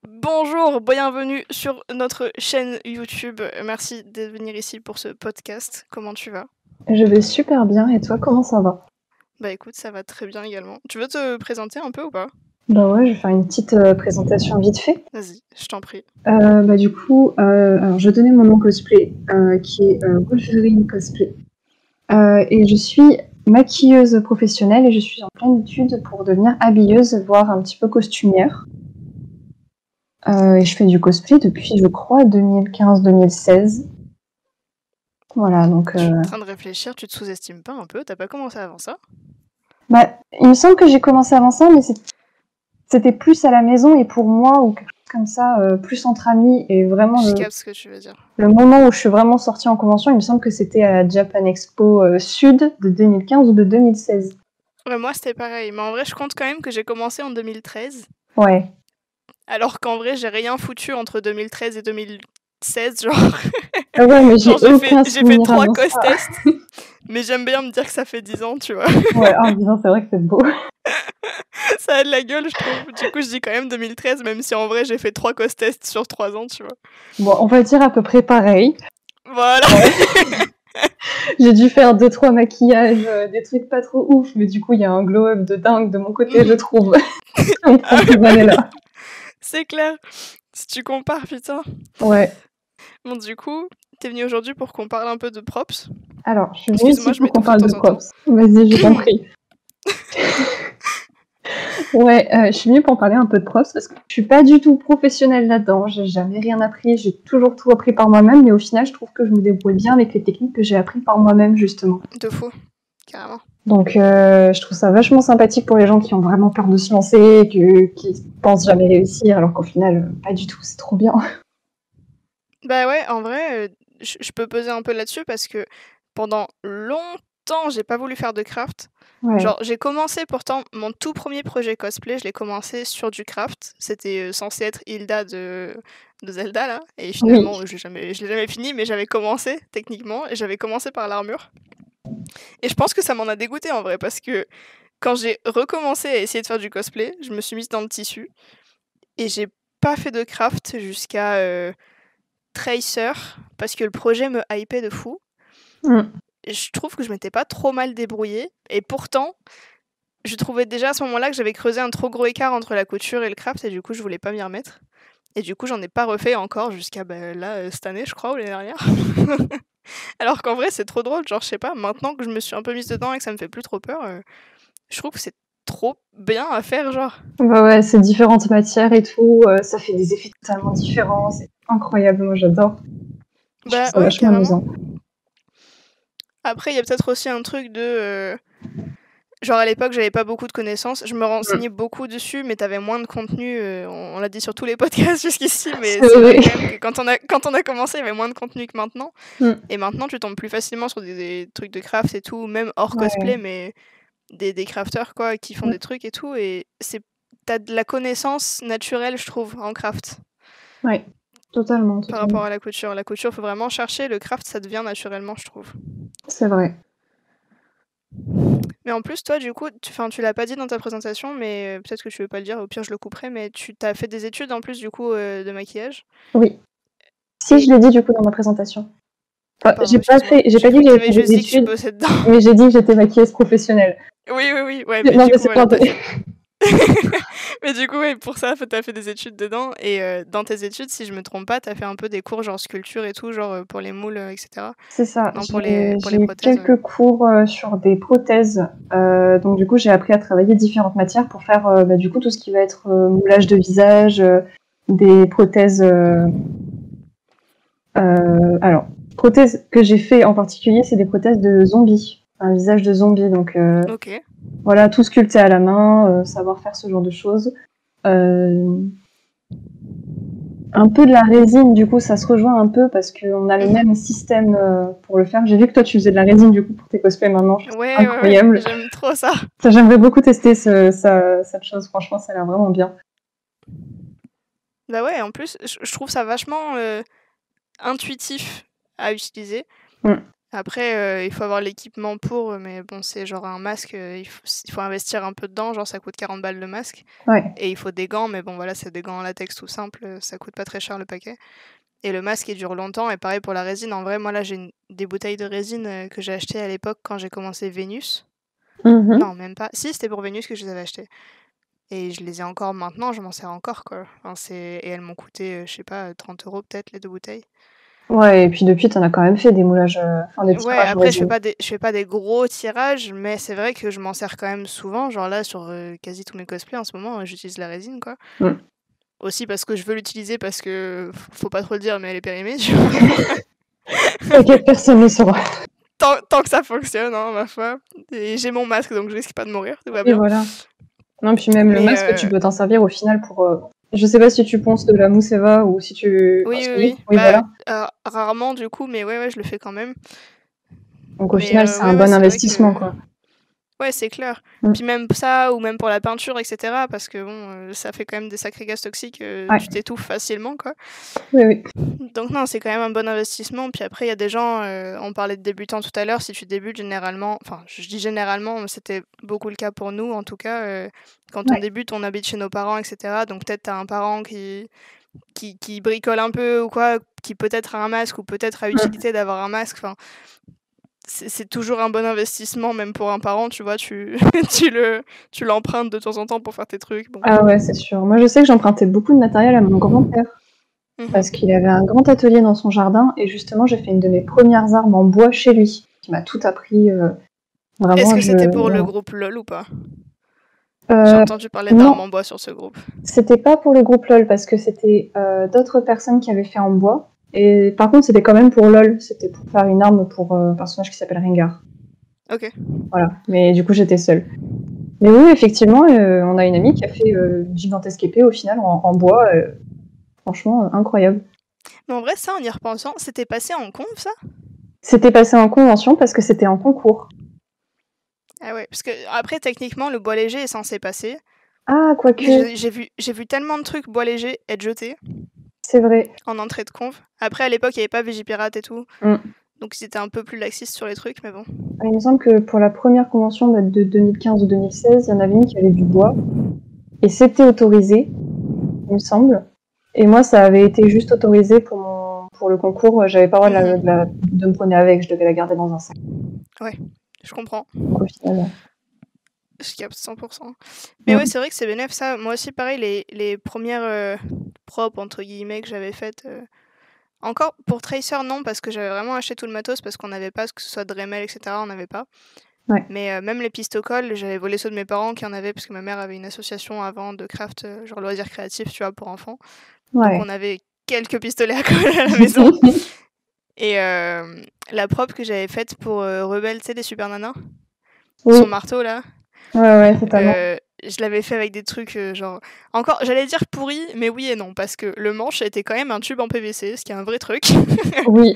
Bonjour, bienvenue sur notre chaîne YouTube. Merci de venir ici pour ce podcast. Comment tu vas? Je vais super bien et toi, comment ça va? Bah écoute, ça va très bien également. Tu veux te présenter un peu ou pas? Bah ouais, je vais faire une petite présentation vite fait. Vas-y, je t'en prie. Alors je vais donner mon nom cosplay, qui est Wolverine Cosplay. Et je suis maquilleuse professionnelle et je suis en pleine étude pour devenir habilleuse, voire un petit peu costumière. Et je fais du cosplay depuis, je crois, 2015-2016. Voilà, donc... Je suis en train de réfléchir, tu te sous-estimes pas un peu? T'as pas commencé avant ça? Bah, il me semble que j'ai commencé avant ça, mais c'était plus à la maison et pour moi, ou quelque chose comme ça, plus entre amis, et vraiment Je capte ce que tu veux dire. le moment où je suis vraiment sortie en convention, il me semble que c'était à la Japan Expo Sud de 2015 ou de 2016. Ouais, moi c'était pareil, mais en vrai je compte quand même que j'ai commencé en 2013. Ouais. Alors qu'en vrai j'ai rien foutu entre 2013 et 2016, genre. Ah ouais, mais j'ai Genre j'ai aucun fait souvenir 3 avant ça. cos-tests, mais j'aime bien me dire que ça fait 10 ans, tu vois. Ouais, en disant, c'est vrai que c'est beau. Ça a de la gueule, je trouve. Du coup, je dis quand même 2013, même si en vrai, j'ai fait 3 cos-tests sur 3 ans, tu vois. Bon, on va dire à peu près pareil. Voilà. J'ai dû faire 2-3 maquillages, des trucs pas trop ouf, mais du coup, il y a un glow-up de dingue de mon côté, je trouve. On prend ces années-là. C'est clair. Si tu compares, putain. Ouais. Bon, du coup, t'es venu aujourd'hui pour qu'on parle un peu de props. Alors, je suis venue ici Excuse-moi, je pour qu'on m'étouffe de parle de temps en temps. props. Vas-y, j'ai compris. Ouais, je suis venue pour parler un peu de props parce que je suis pas du tout professionnelle là-dedans. J'ai jamais rien appris. J'ai toujours tout appris par moi-même, mais au final, je trouve que je me débrouille bien avec les techniques que j'ai appris par moi-même, justement. De faux, carrément. Donc, je trouve ça vachement sympathique pour les gens qui ont vraiment peur de se lancer, qui pensent jamais réussir, alors qu'au final, pas du tout. C'est trop bien. Bah ouais, en vrai, je peux peser un peu là-dessus parce que pendant longtemps, j'ai pas voulu faire de craft. Ouais. Genre, j'ai commencé pourtant mon tout premier projet cosplay, je l'ai commencé sur du craft. C'était censé être Hilda de Zelda, là. Et finalement, Oui. je l'ai jamais fini, mais j'avais commencé, techniquement, et j'avais commencé par l'armure. Et je pense que ça m'en a dégoûté en vrai, parce que quand j'ai recommencé à essayer de faire du cosplay, je me suis mise dans le tissu, et j'ai pas fait de craft jusqu'à Tracer, parce que le projet me hypait de fou. Et je trouve que je m'étais pas trop mal débrouillée, et pourtant, je trouvais déjà à ce moment-là que j'avais creusé un trop gros écart entre la couture et le craft, et du coup je voulais pas m'y remettre. Et du coup j'en ai pas refait encore jusqu'à là, cette année je crois, ou l'année dernière. Alors qu'en vrai c'est trop drôle, genre je sais pas, maintenant que je me suis un peu mise dedans et que ça me fait plus trop peur, je trouve que c'est trop bien à faire, genre. Bah ouais, c'est différentes matières et tout, ça fait des effets totalement différents, c'est incroyable, moi j'adore. Je trouve ça Ouais, vachement carrément. amusant. Après il y a peut-être aussi un truc de... Genre à l'époque, j'avais pas beaucoup de connaissances. Je me renseignais beaucoup dessus, mais t'avais moins de contenu. On l'a dit sur tous les podcasts jusqu'ici, mais c'est vrai quand même que quand on a commencé, il y avait moins de contenu que maintenant. Et maintenant, tu tombes plus facilement sur des trucs de craft et tout, même hors cosplay, mais des crafters quoi, qui font des trucs et tout. Et t'as de la connaissance naturelle, je trouve, en craft. Ouais, totalement. Par rapport à la couture. La couture, faut vraiment chercher. Le craft, ça devient naturellement, je trouve. C'est vrai. Mais en plus, toi, du coup, tu l'as pas dit dans ta présentation, mais peut-être que tu veux pas le dire, au pire, je le couperai, mais tu t'as fait des études en plus, du coup, de maquillage. Oui. Si, je l'ai dit du coup dans ma présentation. Enfin, Pardon, j'ai pas dit que j'avais fait des études, mais j'ai dit que j'étais maquilleuse professionnelle. Oui, ouais, mais non, mais c'est voilà, fait... Mais du coup, ouais, pour ça, t'as fait des études dedans, et dans tes études, si je me trompe pas, t'as fait un peu des cours genre sculpture et tout, genre pour les moules, etc. C'est ça, Non, j'ai eu prothèses, quelques cours sur des prothèses, donc du coup j'ai appris à travailler différentes matières pour faire du coup tout ce qui va être moulage de visage, des prothèses... alors, prothèses que j'ai fait en particulier, c'est des prothèses de zombies, un visage de zombie, donc voilà, tout sculpté à la main, savoir faire ce genre de choses. Un peu de la résine, du coup, ça se rejoint un peu parce qu'on a le même système pour le faire. J'ai vu que toi, tu faisais de la résine, du coup, pour tes cosplays maintenant. Ouais, incroyable. Ouais, j'aime trop ça. J'aimerais beaucoup tester cette chose. Franchement, ça a l'air vraiment bien. Bah ouais, en plus, je trouve ça vachement intuitif à utiliser. Après, il faut avoir l'équipement pour, mais bon, c'est genre un masque, il faut investir un peu dedans, genre ça coûte 40 balles le masque. Ouais. Et il faut des gants, mais bon, voilà, c'est des gants en latex tout simple, ça coûte pas très cher le paquet. Et le masque, il dure longtemps, et pareil pour la résine. En vrai, moi là, j'ai des bouteilles de résine que j'ai achetées à l'époque quand j'ai commencé Vénus. Non, même pas. Si, c'était pour Vénus que je les avais achetées. Et je les ai encore maintenant, je m'en sers encore, quoi. Enfin, et elles m'ont coûté, je sais pas, 30 € peut-être, les 2 bouteilles. Ouais, et puis depuis, t'en as quand même fait des moulages, des Ouais, tirages après, je résine. fais pas des gros tirages, mais c'est vrai que je m'en sers quand même souvent. Genre là, sur quasi tous mes cosplays en ce moment, j'utilise la résine, quoi. Aussi parce que je veux l'utiliser, parce que faut pas trop le dire, mais elle est périmée, tu vois. T'inquiète, personne ne saura. Tant que ça fonctionne, hein, ma foi. Et j'ai mon masque, donc je risque pas de mourir, tout va Et bien. voilà. Non, puis même le masque, tu peux t'en servir au final pour... Je sais pas si tu ponces de la mousse Eva ou si tu... Oui. Voilà. Rarement du coup, mais ouais, je le fais quand même. Donc au final, c'est un bon investissement, quoi. Ouais, c'est clair. Puis même ça, ou même pour la peinture, etc. Parce que bon, ça fait quand même des sacrés gaz toxiques, tu t'étouffes facilement, quoi. Oui. Donc non, c'est quand même un bon investissement. Puis après, il y a des gens, on parlait de débutants tout à l'heure, si tu débutes généralement, enfin je dis généralement, c'était beaucoup le cas pour nous en tout cas, quand on débute, on habite chez nos parents, etc. Donc peut-être t'as un parent qui bricole un peu ou quoi, qui peut-être a un masque ou peut-être a utilité d'avoir un masque, enfin... C'est toujours un bon investissement, même pour un parent, tu vois, tu l'empruntes de temps en temps pour faire tes trucs. Bon. Ah ouais, c'est sûr. Moi, je sais que j'empruntais beaucoup de matériel à mon grand-père, parce qu'il avait un grand atelier dans son jardin, et justement, j'ai fait une de mes premières armes en bois chez lui, qui m'a tout appris. Vraiment, est-ce que c'était pour le groupe LOL ou pas? J'ai entendu parler d'armes en bois sur ce groupe. C'était pas pour le groupe LOL, parce que c'était d'autres personnes qui avaient fait en bois. Et par contre, c'était quand même pour LOL. C'était pour faire une arme pour un personnage qui s'appelle Rengar. Ok. Voilà. Mais du coup, j'étais seule. Mais oui, effectivement, on a une amie qui a fait une gigantesque épée au final en bois. Franchement, incroyable. Mais en vrai, ça, en y repensant, c'était passé en conf, ça? C'était passé en convention parce que c'était en concours. Ah ouais, parce que après, techniquement, le bois léger est censé passer. Ah, quoique. J'ai vu tellement de trucs bois léger être jetés. C'est vrai. En entrée de conf. Après, à l'époque, il n'y avait pas Vigipirate et tout. Donc, ils étaient un peu plus laxistes sur les trucs, mais bon. Il me semble que pour la première convention de 2015 ou 2016, il y en avait une qui avait du bois. Et c'était autorisé, il me semble. Et moi, ça avait été juste autorisé pour le concours. J'avais pas le droit de me promener avec, je devais la garder dans un sac. Ouais, je comprends. Donc, au final... Je capte 100%. Mais ouais, c'est vrai que c'est bénéf, ça. Moi aussi, pareil, les premières propres, entre guillemets, que j'avais faites... Encore pour Tracer, non, parce que j'avais vraiment acheté tout le matos, parce qu'on n'avait pas, que ce soit Dremel, etc., on n'avait pas. Ouais. Mais même les pistocoles, j'avais volé ceux de mes parents qui en avaient, parce que ma mère avait une association avant de craft, genre loisirs créatifs, tu vois, pour enfants. Ouais. Donc on avait quelques pistolets à coller à la maison. Et la propre que j'avais faite pour Rebelle, tu sais, des Super Nanas, son marteau, là. Ouais, totalement. Je l'avais fait avec des trucs genre... Encore, j'allais dire pourri, mais oui et non, parce que le manche était quand même un tube en PVC, ce qui est un vrai truc. Oui,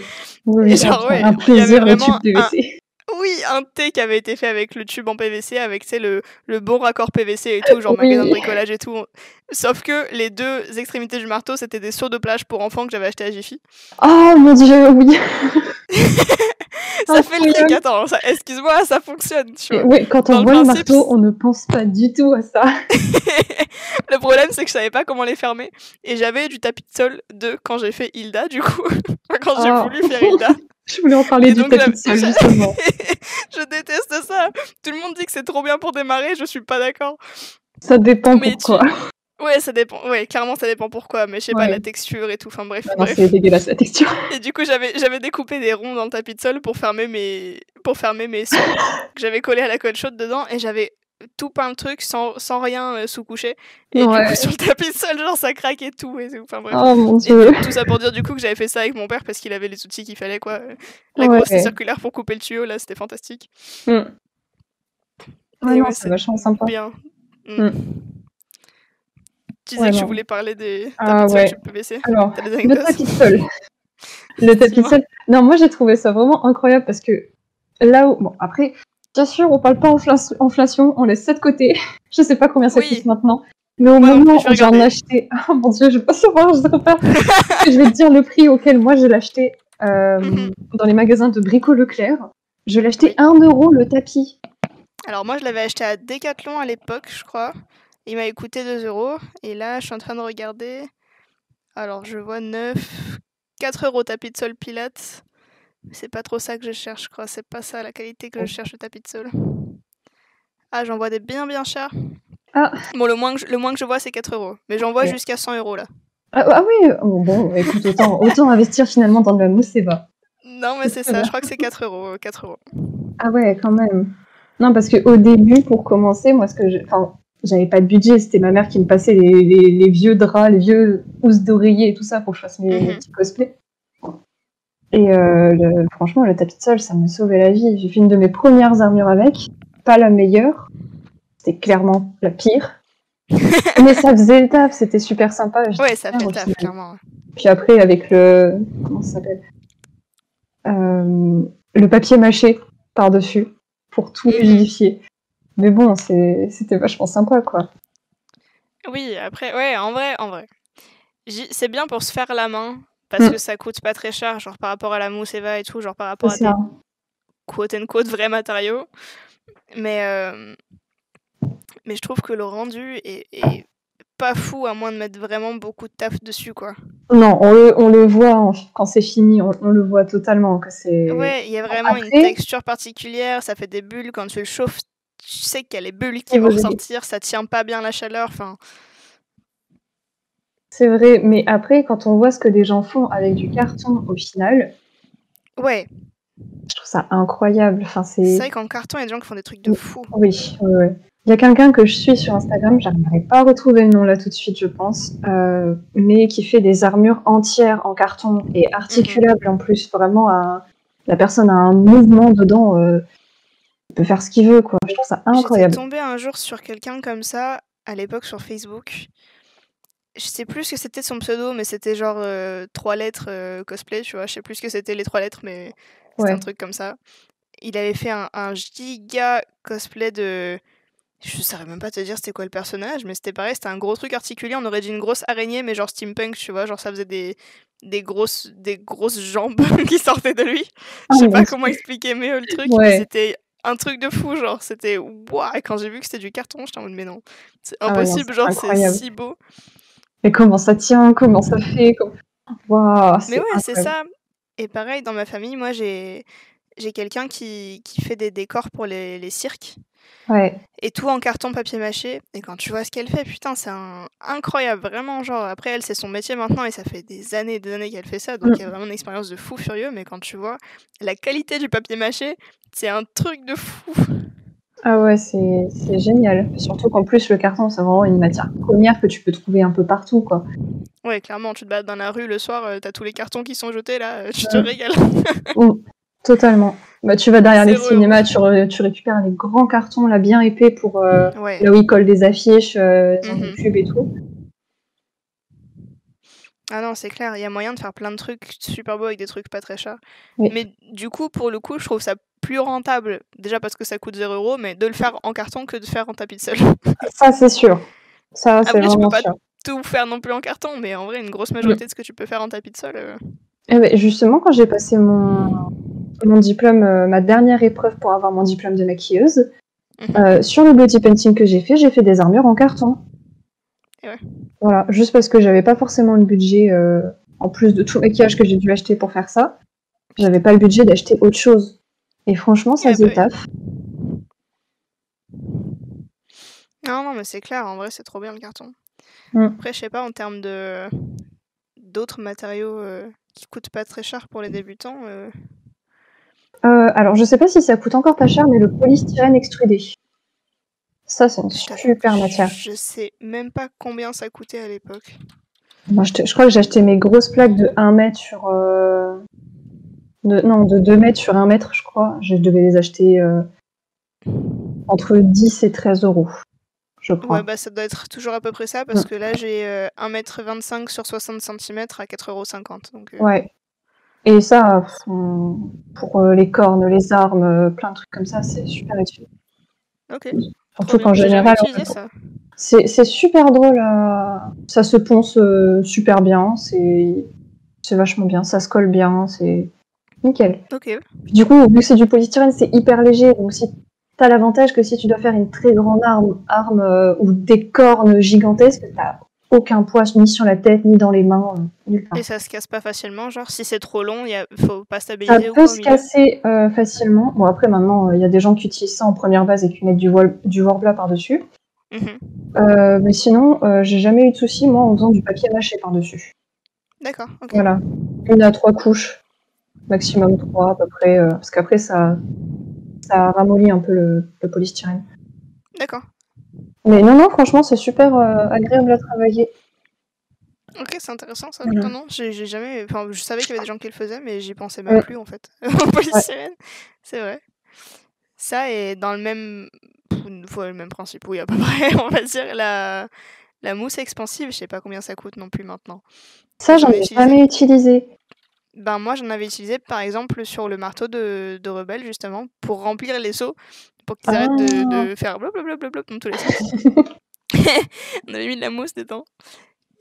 et genre, un plaisir, le tube PVC. Oui, un thé qui avait été fait avec le tube en PVC, avec le bon raccord PVC et tout, genre magasin de bricolage et tout. Sauf que les deux extrémités du marteau, c'était des seaux de plage pour enfants que j'avais acheté à Jiffy. Oh mon dieu, oui. Ça fait le truc, attends, excuse-moi, ça fonctionne, tu vois. Oui, quand on voit le marteau, on ne pense pas du tout à ça. Le problème, c'est que je savais pas comment les fermer. Et j'avais du tapis de sol de quand j'ai fait Hilda, du coup. Quand j'ai voulu faire Hilda. Je voulais en parler du tapis de sol, justement. Je déteste ça. Tout le monde dit que c'est trop bien pour démarrer, je suis pas d'accord. Ça dépend pourquoi. Ouais, ça dépend. Ouais, clairement, ça dépent pourquoi. Mais je sais pas, la texture et tout. Enfin, bref. Non, c'est dégueulasse, la texture. Et du coup, j'avais découpé des ronds dans le tapis de sol pour fermer mes seaux que j'avais collé à la colle chaude dedans. Et j'avais tout peint le truc sans rien sous-coucher. Et du coup, sur le tapis de sol, genre, ça craquait tout. Et enfin, bref. Oh mon dieu. Et tout ça pour dire du coup que j'avais fait ça avec mon père parce qu'il avait les outils qu'il fallait, quoi. La grosse circulaire pour couper le tuyau, là, c'était fantastique. Ouais, c'est vachement sympa. Bien. Tu disais que tu voulais parler des tapis de sol tube PVC. Alors, le tapis de sol. Le tapis de sol. Non, moi j'ai trouvé ça vraiment incroyable parce que là où... Bon, après, bien sûr, on parle pas inflation, on laisse ça de côté. Je sais pas combien ça coûte maintenant. Mais au moment où j'en achetais... Oh mon dieu, je vais pas savoir, je sais pas. Je vais te dire le prix auquel moi je l'ai acheté. dans les magasins de Brico Leclerc. Je l'achetais Oui. 1 euro le tapis. Alors moi, je l'avais acheté à Decathlon à l'époque, je crois. Il m'avait coûté 2 euros. Et là, je suis en train de regarder. Alors, je vois 4 euros tapis de sol Pilates. C'est pas trop ça que je cherche, je crois. C'est pas ça la qualité que je cherche, le tapis de sol. Ah, j'en vois des bien chers. Ah. Bon, le moins que je vois, c'est 4 euros. Mais j'en vois Ouais. jusqu'à 100 euros là. Ah oui, bon, écoute, autant investir finalement dans de la mousse, c'est bas. Non, mais c'est ça, je crois que c'est 4 euros. 4 euros. Ah ouais, quand même. Non, parce qu'au début, pour commencer, moi, j'avais pas de budget, c'était ma mère qui me passait les vieux draps, les vieux housses d'oreiller et tout ça pour que je fasse mes petits cosplays. Et franchement, le tapis de sol, ça me sauvait la vie. J'ai fait une de mes premières armures avec, pas la meilleure, c'était clairement la pire. Mais ça faisait le taf, c'était super sympa. Ouais, ça fait le taf, clairement. Puis après, avec comment ça s'appelle, le papier mâché par-dessus pour tout humidifier. Mais bon, c'était vachement sympa, quoi. Oui, après, ouais, en vrai. C'est bien pour se faire la main, parce que ça coûte pas très cher, genre par rapport à la mousse Eva et tout, genre par rapport à des quote-unquote vrais matériaux. Mais je trouve que le rendu est pas fou, à moins de mettre vraiment beaucoup de taf dessus, quoi. Non, on le voit quand c'est fini, on le voit totalement. Que c'est... Ouais, il y a vraiment une texture particulière, ça fait des bulles, quand tu le chauffes, tu sais qu'il y a les bulles qui vont ressortir, ça tient pas bien la chaleur, enfin... C'est vrai, mais après, quand on voit ce que les gens font avec du carton au final... Ouais. Je trouve ça incroyable. Enfin, c'est vrai qu'en carton, il y a des gens qui font des trucs de fou. Oui, ouais. Il y a quelqu'un que je suis sur Instagram, j'arriverai pas à retrouver le nom là tout de suite, je pense, mais qui fait des armures entières en carton et articulables en plus. Vraiment, la personne a un mouvement dedans, il peut faire ce qu'il veut, quoi. Je trouve ça incroyable. J'étais tombée un jour sur quelqu'un comme ça, à l'époque sur Facebook. Je sais plus ce que c'était son pseudo, mais c'était genre 3 lettres cosplay, tu vois. Je sais plus ce que c'était les 3 lettres, mais c'était un truc comme ça. Il avait fait un giga cosplay de... Je saurais même pas te dire c'était quoi le personnage, mais c'était pareil, c'était un gros truc articulé. On aurait dit une grosse araignée, mais genre steampunk, tu vois. Genre ça faisait des grosses jambes qui sortaient de lui. Je sais pas comment expliquer mieux le truc, mais c'était un truc de fou, genre c'était waouh. Et quand j'ai vu que c'était du carton, j'étais en mode mais non, c'est impossible, genre c'est si beau. Et comment ça tient, comment ça fait, waouh. Mais ouais, c'est ça. Et pareil, dans ma famille, moi j'ai quelqu'un qui fait des décors pour les cirques. Ouais. Et tout en carton papier mâché. Et quand tu vois ce qu'elle fait, putain, c'est incroyable, vraiment. Genre, après, elle, c'est son métier maintenant et ça fait des années qu'elle fait ça. Donc, il y a vraiment une expérience de fou furieux. Mais quand tu vois la qualité du papier mâché, c'est un truc de fou. Ah ouais, c'est génial. Surtout qu'en plus, le carton, c'est vraiment une matière première que tu peux trouver un peu partout, quoi. Ouais, clairement, tu te balades dans la rue le soir, t'as tous les cartons qui sont jetés là, tu te régales. Totalement. Bah, tu vas derrière les cinémas, tu récupères les grands cartons là bien épais pour là où ils collent des affiches, des pubs et tout. Ah non, c'est clair, il y a moyen de faire plein de trucs super beaux avec des trucs pas très chers. Oui. Mais du coup, pour le coup, je trouve ça plus rentable, déjà parce que ça coûte 0 €, mais de le faire en carton que de faire en tapis de sol. Ça, c'est sûr. Ça, c'est après, vraiment tu peux sûr. pas tout faire non plus en carton, mais en vrai, une grosse majorité de ce que tu peux faire en tapis de sol... Eh ben, justement, quand j'ai passé mon diplôme, ma dernière épreuve pour avoir mon diplôme de maquilleuse, sur le body painting que j'ai fait des armures en carton. Et ouais. Voilà, juste parce que j'avais pas forcément le budget, en plus de tout le maquillage que j'ai dû acheter pour faire ça, j'avais pas le budget d'acheter autre chose. Et franchement, ça faisait taf. Non, mais c'est clair, en vrai, c'est trop bien le carton. Après, je sais pas, en termes d'autres matériaux qui coûtent pas très cher pour les débutants. Alors, je sais pas si ça coûte encore pas cher, mais le polystyrène extrudé. Ça, c'est une super matière. Je sais même pas combien ça coûtait à l'époque. Moi, je crois que j'ai acheté mes grosses plaques de 1 mètre sur... de 2 mètres sur 1 mètre, je crois. Je devais les acheter entre 10 et 13 €, je crois. Ouais, bah ça doit être toujours à peu près ça, parce que là, j'ai 1,25 m sur 60 cm à 4,50 €. Donc, Ouais. Et ça, pour les cornes, les armes, plein de trucs comme ça, c'est super utile. Ok. Surtout qu'en général, c'est super drôle, ça se ponce super bien, C'est vachement bien, ça se colle bien, c'est nickel. Ok. Du coup, vu que c'est du polystyrène, c'est hyper léger, donc si t'as l'avantage que si tu dois faire une très grande arme ou des cornes gigantesques, t'as aucun poids ni sur la tête, ni dans les mains, nulle part. Et ça se casse pas facilement, genre si c'est trop long, faut pas Ça stabiliser ou peut quoi au se milieu? casser facilement. Bon, après, maintenant, il y a des gens qui utilisent ça en première base et qui mettent du Worbla par-dessus. Mais sinon, j'ai jamais eu de soucis, moi, en faisant du papier mâché par-dessus. D'accord, ok. Voilà. 1 à 3 couches, maximum 3 à peu près, parce qu'après, ça ramollit un peu le polystyrène. D'accord. Mais non, franchement, c'est super agréable à travailler. Ok, c'est intéressant ça. Voilà. Non, j'ai jamais. Enfin, je savais qu'il y avait des gens qui le faisaient, mais j'y pensais même plus en fait. En polystyrène, c'est vrai. Ça est dans le même. Le même principe, oui, à peu près, on va dire. La mousse expansive, je sais pas combien ça coûte non plus maintenant. Ça, j'en ai jamais utilisé. Ben, moi, j'en avais utilisé par exemple sur le marteau de Rebelle, justement, pour remplir les seaux, pour qu'ils arrêtent de faire blablabla dans tous les sens. On avait mis de la mousse dedans.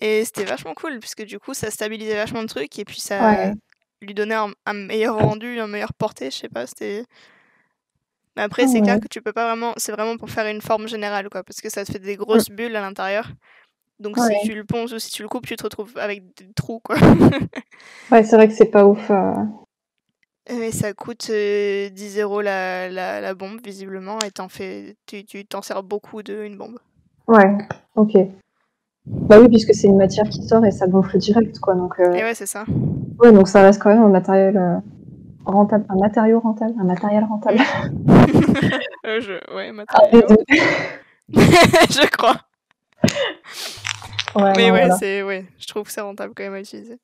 Et c'était vachement cool, puisque du coup, ça stabilisait vachement le truc, et puis ça lui donnait un meilleur rendu, une meilleure portée, je sais pas, c'était... Mais après, c'est clair que tu peux pas vraiment... C'est vraiment pour faire une forme générale, quoi, parce que ça te fait des grosses bulles à l'intérieur. Donc si tu le ponces ou si tu le coupes, tu te retrouves avec des trous, quoi. Ouais, c'est vrai que c'est pas ouf. Mais ça coûte 10 € la bombe, visiblement, et tu t'en sers beaucoup une bombe. Ouais, ok. Bah oui, puisque c'est une matière qui sort et ça gonfle direct, quoi. Donc, Et ouais, c'est ça. Ouais, donc ça reste quand même un matériel rentable, un matériel rentable. Ouais, matériel. Je crois. Ouais, mais non, ouais, voilà. je trouve que c'est rentable quand même à utiliser.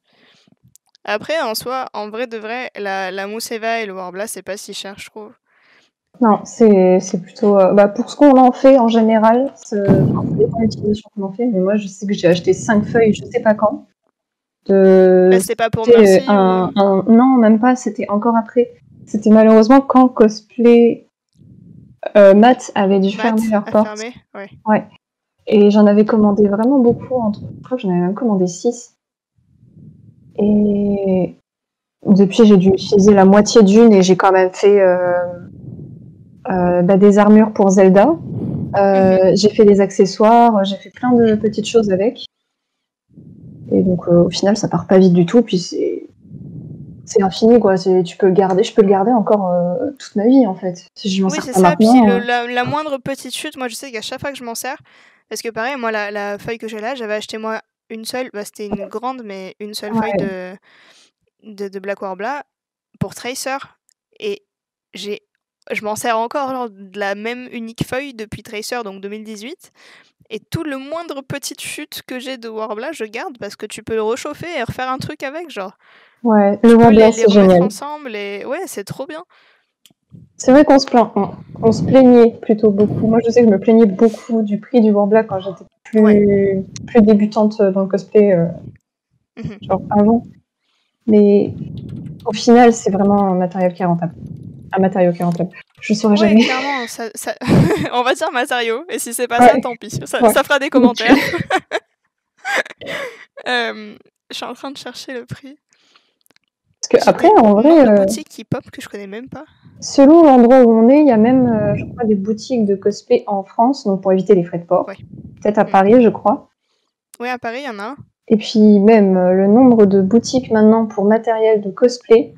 Après, en soi, en vrai de vrai, la mousse Eva et le Worbla, c'est pas si cher, je trouve. Non, c'est plutôt... pour ce qu'on en fait en général, ça dépend de l'utilisation qu'on en fait, mais moi, je sais que j'ai acheté 5 feuilles, je sais pas quand. C'était pas pour Merci Non, même pas, c'était encore après. C'était malheureusement quand Cosplay Matt avait dû fermer leur porte. Ouais. Et j'en avais commandé vraiment beaucoup, je crois que j'en avais même commandé 6. Et depuis, j'ai dû utiliser la moitié d'une et j'ai quand même fait des armures pour Zelda. J'ai fait des accessoires, j'ai fait plein de petites choses avec. Et donc, au final, ça part pas vite du tout. Puis c'est infini, quoi. Je peux le garder encore toute ma vie, en fait. Si je m'en sers c'est pas ça. maintenant, Puis la moindre petite chute, moi, je sais qu'à chaque fois que je m'en sers, parce que pareil, moi, la feuille que j'ai là, j'avais acheté moi une seule, c'était une grande, mais une seule feuille de Black Worbla pour Tracer. Et je m'en sers encore genre, de la même unique feuille depuis Tracer, donc 2018. Et tout le moindre petite chute que j'ai de Worbla, je garde parce que tu peux le réchauffer et refaire un truc avec, genre. Ouais, le Worbla, c'est génial. Remettre ensemble et ouais, c'est trop bien. C'est vrai qu'on se plaignait plutôt beaucoup. Moi, je sais que je me plaignais beaucoup du prix du Worbla quand j'étais plus débutante dans le cosplay, genre avant. Mais au final, c'est vraiment un matériau qui est rentable. Je saurais jamais. Clairement, on va dire matériau, et si c'est pas ça, tant pis. Ça fera des commentaires. Je suis en train de chercher le prix. Parce que après, en vrai, de boutiques qui pop que je connais même pas. Selon l'endroit où on est, il y a même, je crois, des boutiques de cosplay en France, donc pour éviter les frais de port. Peut-être à Paris, je crois. Oui, à Paris, il y en a un. Et puis même le nombre de boutiques maintenant pour matériel de cosplay,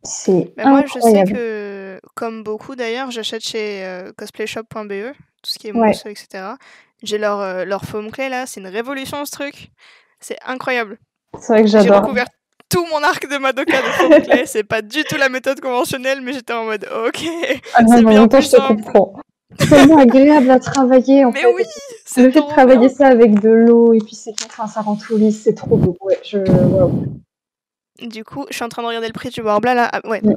c'est incroyable. Moi, je sais que, comme beaucoup d'ailleurs, j'achète chez cosplayshop.be, tout ce qui est mousse, etc. J'ai leur foam clay là, c'est une révolution ce truc. C'est incroyable. C'est vrai que j'adore. J'ai recouvert tout mon arc de Madoka de foam clay. C'est pas du tout la méthode conventionnelle, mais j'étais en mode ok, c'est bien plus simple. C'est tellement agréable à travailler en fait. Oui, le fait de travailler ça avec de l'eau et puis ça rend tout lisse, c'est trop beau. Ouais, Du coup, je suis en train de regarder le prix du Worbla là.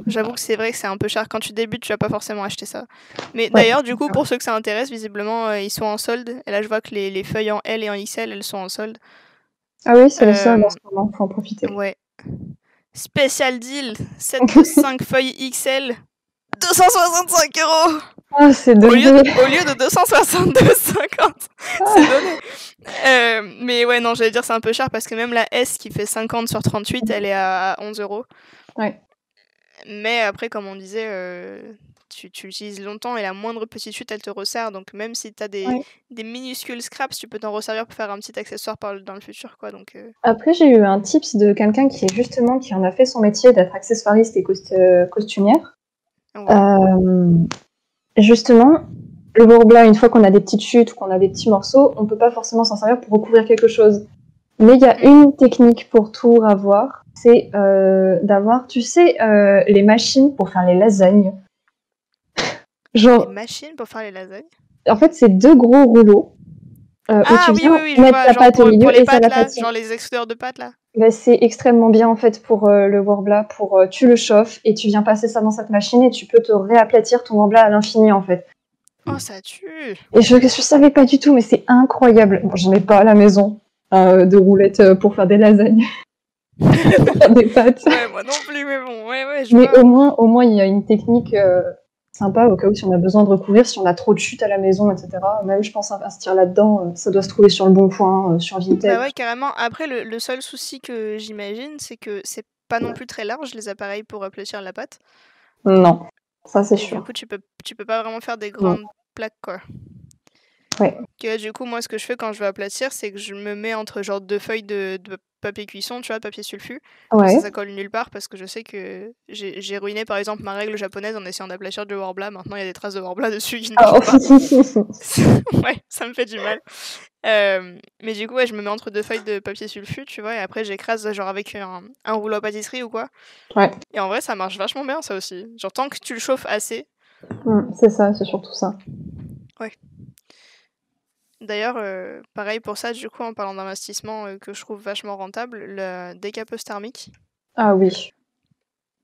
J'avoue que c'est vrai que c'est un peu cher. Quand tu débutes, tu vas pas forcément acheter ça. Mais d'ailleurs, du coup, pour ceux que ça intéresse, visiblement, ils sont en solde. Et là, je vois que les feuilles en L et en XL, elles sont en solde. Ah oui, c'est le solde en ce moment, faut en profiter. Ouais. Spécial deal, 7 de 5 feuilles XL, 265 €. Ah, c'est Au lieu donné. de 262,50, c'est donné. Mais ouais, non, j'allais dire c'est un peu cher parce que même la S qui fait 50 sur 38, elle est à 11 €. Ouais. Mais après, comme on disait, tu l'utilises longtemps et la moindre petite chute, elle te resserre. Donc même si t'as Ouais. des minuscules scraps, tu peux t'en resservir pour faire un petit accessoire dans le futur, quoi. Donc Après, j'ai eu un tips de quelqu'un qui en a fait son métier d'être accessoiriste et costumière. ouais. Justement, le Warbler, une fois qu'on a des petites chutes ou qu'on a des petits morceaux, on peut pas forcément s'en servir pour recouvrir quelque chose. Mais il y a une technique pour tout avoir, c'est d'avoir, tu sais, les machines pour faire les lasagnes. Genre, Les machines pour faire les lasagnes. en fait, c'est 2 gros rouleaux où tu Oui, viens je mettre vois, ta genre pâte au pour milieu les et ça pâtes la là, patine. genre les extrudeurs de pâtes là. Bah, c'est extrêmement bien en fait pour le Warbler, tu le chauffes et tu viens passer ça dans cette machine et tu peux te réaplatir ton Warbler à l'infini en fait. Oh, ça tue. Et je savais pas du tout, mais c'est incroyable. Bon, j'en ai pas à la maison de roulettes pour faire des lasagnes, pour faire des pâtes. Ouais, moi non plus, mais bon, ouais, Mais vois. au moins, il y a une technique sympa au cas où si on a besoin de recouvrir, si on a trop de chutes à la maison, etc. Même, je pense, investir là-dedans, ça doit se trouver sur le Bon Coin, sur Vinted. Bah ouais, carrément. Après, le seul souci que j'imagine, c'est que c'est pas non plus très large les appareils pour aplatir la pâte. Non, ça c'est Et sûr. du coup, tu peux pas vraiment faire des Non. grandes plaques, quoi. Ouais. Que, du coup, moi, ce que je fais quand je veux aplatir, c'est que je me mets entre genre 2 feuilles de papier cuisson, tu vois, de papier sulfu. Comme Ouais. ça colle nulle part parce que je sais que j'ai ruiné, par exemple, ma règle japonaise en essayant d'aplatir du Warbler. Maintenant, il y a des traces de Warbler dessus qui ne Ah, partent pas. Ouais, ça me fait du mal. Mais du coup, ouais, je me mets entre 2 feuilles de papier sulfu, tu vois, et après j'écrase genre avec un rouleau à pâtisserie ou quoi. Ouais. Et en vrai, ça marche vachement bien, ça aussi. Genre, tant que tu le chauffes assez. C'est ça, c'est surtout ça. Ouais. D'ailleurs, pareil pour ça, du coup, en parlant d'investissement que je trouve vachement rentable, la décapeuse thermique. Ah oui,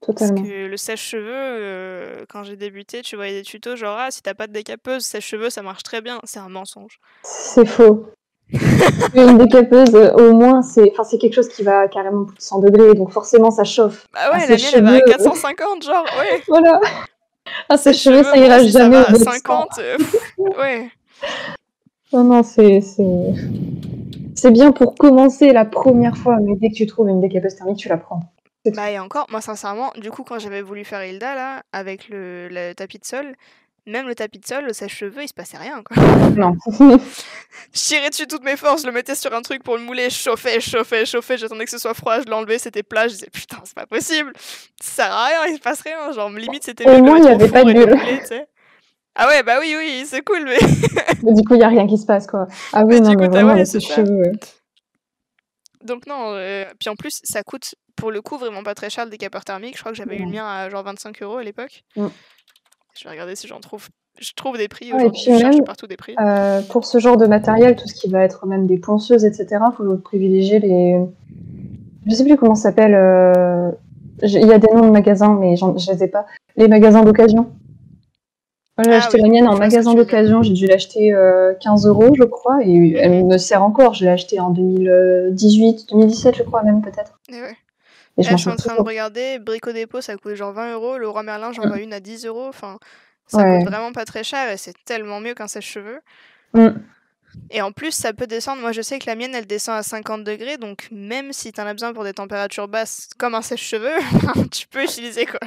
Parce totalement. que le sèche-cheveux, quand j'ai débuté, tu voyais des tutos genre « Ah, si t'as pas de décapeuse, sèche-cheveux, ça marche très bien ». C'est un mensonge. C'est faux. Une décapeuse, au moins, c'est quelque chose qui va carrément plus de 100 degrés, donc forcément ça chauffe. Bah ouais, Ah, la mienne, elle va à 450, genre, ouais. Voilà. Ah, sèche-cheveux, ça bon, ira si ça jamais va à au-delà de 100. 50, ouais. Non, c'est bien pour commencer la première fois, mais dès que tu trouves une décapeuse thermique, tu la prends. Bah et encore, moi sincèrement, du coup quand j'avais voulu faire Hilda là, avec le tapis de sol, même le tapis de sol, le sèche-cheveux, il se passait rien quoi. Non. Je tirais dessus toutes mes forces, je le mettais sur un truc pour le mouler, je chauffais, j'attendais que ce soit froid, je l'enlevais, c'était plat, je disais putain c'est pas possible, ça sert à rien, il se passe rien, genre limite c'était mieux de le moins, il y mettre au avait pas four de et de le bulle. mouler, tu sais. Ah ouais, bah oui, c'est cool, mais Mais du coup, il y a rien qui se passe, quoi. Ah oui, mais non, du coup, mais vraiment, ouais, le c'est ça. sèche-cheveux. Donc non, puis en plus, ça coûte pour le coup vraiment pas très cher le décapeur thermique. Je crois que j'avais eu le mien à genre 25 € à l'époque. Je vais regarder si j'en trouve. Je trouve des prix aujourd'hui, je cherche partout des prix. Pour ce genre de matériel, tout ce qui va être même des ponceuses, etc., faut privilégier les... Je sais plus comment ça s'appelle. Il y a des noms de magasins, mais je les ai pas. Les magasins d'occasion. Moi, j'ai acheté la mienne en magasin d'occasion, j'ai dû l'acheter 15 € je crois, et elle me sert encore. Je l'ai acheté en 2018, 2017 je crois même peut-être. Et ouais. Et je suis en train de regarder, Brico Dépôt ça coûte genre 20 €, le Roi Merlin j'en vois une à 10 €, enfin ça coûte vraiment pas très cher et c'est tellement mieux qu'un sèche-cheveux. Et en plus ça peut descendre, moi je sais que la mienne elle descend à 50 degrés, donc même si t'en as besoin pour des températures basses comme un sèche-cheveux, tu peux utiliser quoi.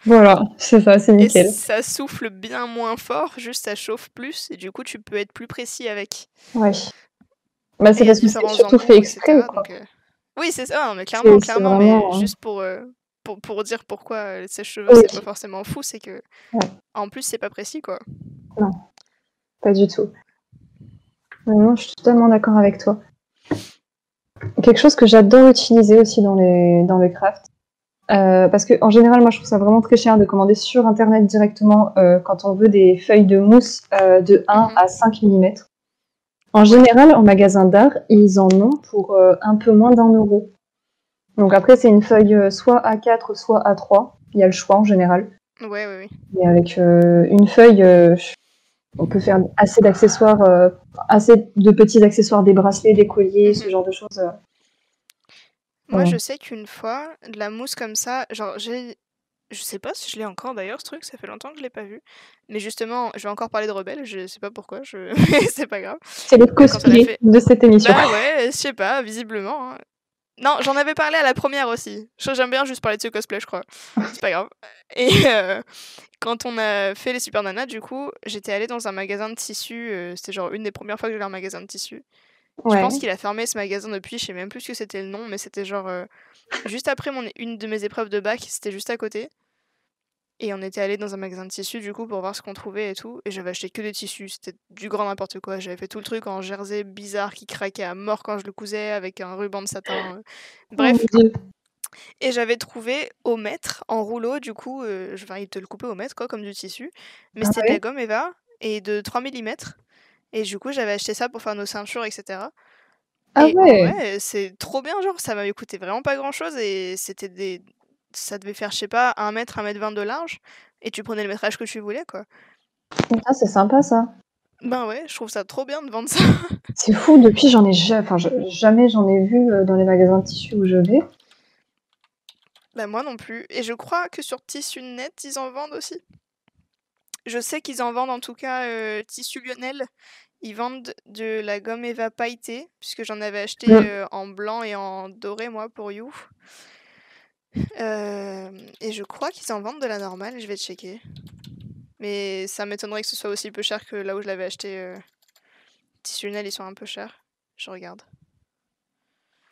Voilà, c'est ça, c'est nickel. Et ça souffle bien moins fort, juste ça chauffe plus, et du coup tu peux être plus précis avec. Ouais. Bah c'est parce que c'est surtout fait exprès, quoi. Donc, oui, c'est ça, mais clairement, vraiment, mais juste pour dire pourquoi le sèche-cheveux c'est pas forcément fou, c'est que en plus c'est pas précis quoi. Non, pas du tout. Non, je suis totalement d'accord avec toi. Quelque chose que j'adore utiliser aussi dans le craft, parce que en général, moi je trouve ça vraiment très cher de commander sur internet directement quand on veut des feuilles de mousse de 1 à 5 mm. En général, en magasin d'art, ils en ont pour un peu moins d'€1. Donc après, c'est une feuille soit A4, soit A3. Il y a le choix en général. Ouais. Mais avec une feuille, on peut faire assez d'accessoires, assez de petits accessoires, des bracelets, des colliers, ce genre de choses. Moi, je sais qu'une fois, de la mousse comme ça, genre Je sais pas si je l'ai encore d'ailleurs ce truc, ça fait longtemps que je l'ai pas vu. Mais justement, je vais encore parler de Rebelle, je sais pas pourquoi, c'est pas grave. C'est le Quand elle a cosplay fait... de cette émission. Bah ouais, je sais pas, visiblement. Hein. Non, j'en avais parlé à la première aussi. J'aime bien juste parler de ce cosplay, je crois. C'est pas grave. Et quand on a fait les Super Nanas, du coup, j'étais allée dans un magasin de tissus. C'était genre une des premières fois que j'allais à un magasin de tissus. Je Ouais. pense qu'il a fermé ce magasin depuis, je sais même plus ce que c'était le nom, mais c'était genre juste après une de mes épreuves de bac, c'était juste à côté. Et on était allé dans un magasin de tissus du coup pour voir ce qu'on trouvait et tout. Et j'avais acheté que des tissus, c'était du grand n'importe quoi. J'avais fait tout le truc en jersey bizarre qui craquait à mort quand je le cousais avec un ruban de satin. Bref. Oh mon Dieu. Et j'avais trouvé au mètre en rouleau, du coup, enfin, il te le coupait au mètre quoi, comme du tissu. Mais c'était de la gomme Eva et de 3 mm. Et du coup, j'avais acheté ça pour faire nos ceintures, etc. Ah Et en ouais. vrai, c'est trop bien, genre, ça m'avait coûté vraiment pas grand chose et c'était des. Ça devait faire, je sais pas, 1 mètre, 1 mètre 20 de large, et tu prenais le métrage que tu voulais, quoi. Ah, c'est sympa ça. Ben ouais, je trouve ça trop bien de vendre ça. C'est fou, depuis j'en ai jamais j'en ai vu dans les magasins de tissus où je vais. Bah moi non plus. Et je crois que sur Tissu-Net, ils en vendent aussi. Je sais qu'ils en vendent en tout cas Tissu Lionel. Ils vendent de la gomme Eva pailletée, puisque j'en avais acheté en blanc et en doré, moi, pour You. Et je crois qu'ils en vendent de la normale, je vais checker. Mais ça m'étonnerait que ce soit aussi peu cher que là où je l'avais acheté. Tissu Lionel, ils sont un peu chers. Je regarde.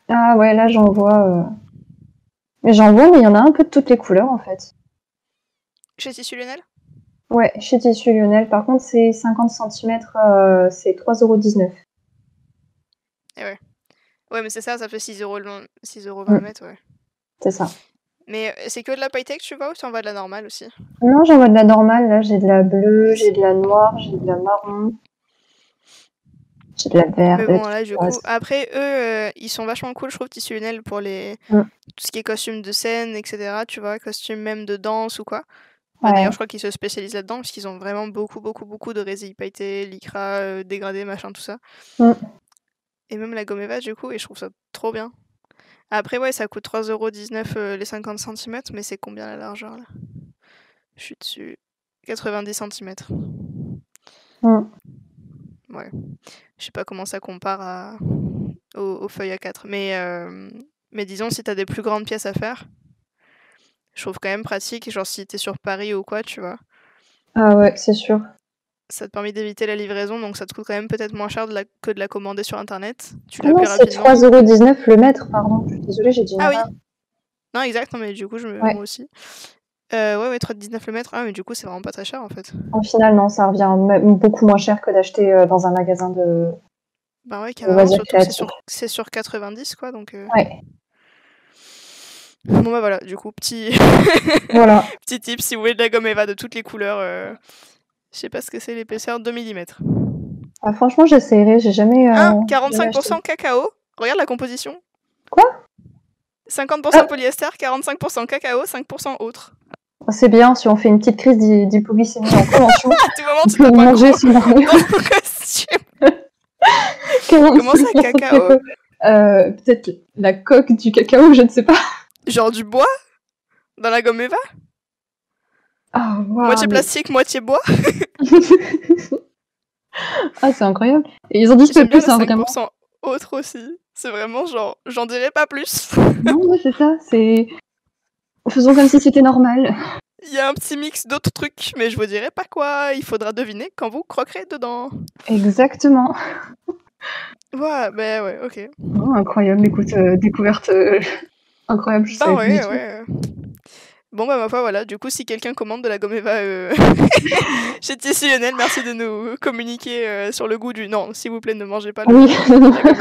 Ah ouais, là j'en vois. Mais j'en vois, mais il y en a un peu de toutes les couleurs en fait. Chez Tissu Lionel ? Ouais, chez Tissu Lionel. Par contre, c'est 50 cm, c'est 3,19 €. Eh ouais. Ouais, mais c'est ça, ça fait 6,20 € le mètre, ouais. C'est ça. Mais c'est que de la pailleté que tu vois ou tu en vas de la normale aussi ? Non, j'en vois de la normale. Là, j'ai de la bleue, j'ai de la noire, j'ai de la marron. J'ai de la verte. Mais bon, là, du coup, après, eux, ils sont vachement cool, je trouve, Tissu Lionel, pour tout ce qui est costume de scène, etc., tu vois, costume même de danse ou quoi. Bah, Ouais. d'ailleurs, je crois qu'ils se spécialisent là-dedans, parce qu'ils ont vraiment beaucoup de résille pailletées, lycra, dégradé, machin, tout ça. Et même la gomme Eva, du coup, et je trouve ça trop bien. Après, ouais, ça coûte 3,19 € les 50 cm, mais c'est combien la largeur, là ? Je suis dessus. 90 cm. Ouais. Je sais pas comment ça compare aux feuilles A4. Mais disons, si t'as des plus grandes pièces à faire, je trouve quand même pratique. Genre, si t'es sur Paris ou quoi, tu vois. Ah ouais, c'est sûr. Ça te permet d'éviter la livraison, donc ça te coûte quand même peut-être moins cher que de la commander sur Internet. Tu Ah l'as non, plus c'est rapidement. 3,19 € le mètre, pardon. Je suis désolée, j'ai dit une erreur. Oui. Non, exact, non, mais du coup, moi aussi. Ouais, 3,19 € le mètre. Ah, mais du coup, c'est vraiment pas très cher, en fait. En final, non, ça revient même beaucoup moins cher que d'acheter dans un magasin de... Bah ouais, carrément, surtout que c'est sur 90, quoi, donc... Ouais. Bon bah voilà, du coup, petit voilà. petit tip, si vous voulez de la gomme Eva de toutes les couleurs, je sais pas ce que c'est l'épaisseur, 2 mm. Ah, franchement, j'essaierai, j'ai jamais... 45% cacao, regarde la composition. Quoi ? 50% polyester, 45% cacao, 5% autre. C'est bien, si on fait une petite crise d'hypoglycémie en commençant, à tout moment, tu peux manger son armure. Dans ton costume. Comment ça, cacao ? Peut-être la coque du cacao, je ne sais pas. Genre du bois ? Dans la gomme Eva ? Ah, wow, moitié plastique, moitié bois. Ah, c'est incroyable. Et ils en disent pas plus, hein, vraiment. 5% autre aussi. C'est vraiment genre, j'en dirais pas plus. Non, ouais, c'est ça, c'est... Faisons comme si c'était normal. Il y a un petit mix d'autres trucs, mais je vous dirai pas quoi. Il faudra deviner quand vous croquerez dedans. Exactement. Ouais, bah ouais, ok. Oh, incroyable, écoute, découverte incroyable. Je savais ouais, pas du ouais. Bon bah ma foi, voilà. Du coup, si quelqu'un commande de la gomme Eva chez Tissu Lionel, merci de nous communiquer sur le goût du... Non, s'il vous plaît, ne mangez pas la gomme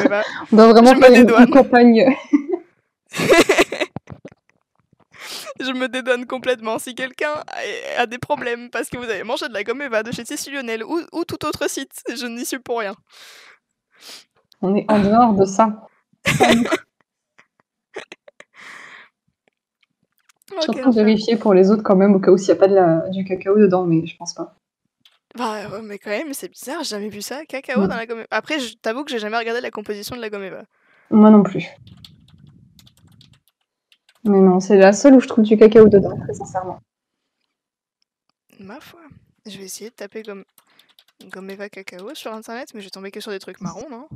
Eva. On doit vraiment faire une campagne. Je me dédouane complètement. Si quelqu'un a des problèmes parce que vous avez mangé de la gomme Eva de chez Tissu Lionel ou tout autre site, je n'y suis pour rien. On est en dehors de ça. Je suis en train de vérifier pour les autres quand même, au cas où s'il n'y a pas du cacao dedans, mais je pense pas. Bah ouais, mais quand même, c'est bizarre, j'ai jamais vu ça, cacao dans la gomme Eva. Après, je t'avoue que j'ai jamais regardé la composition de la gomme Eva. Moi non plus. Mais non, c'est la seule où je trouve du cacao dedans, très sincèrement. Ma foi. Je vais essayer de taper Gomeva cacao sur internet, mais j'ai tombé que sur des trucs marrons, non?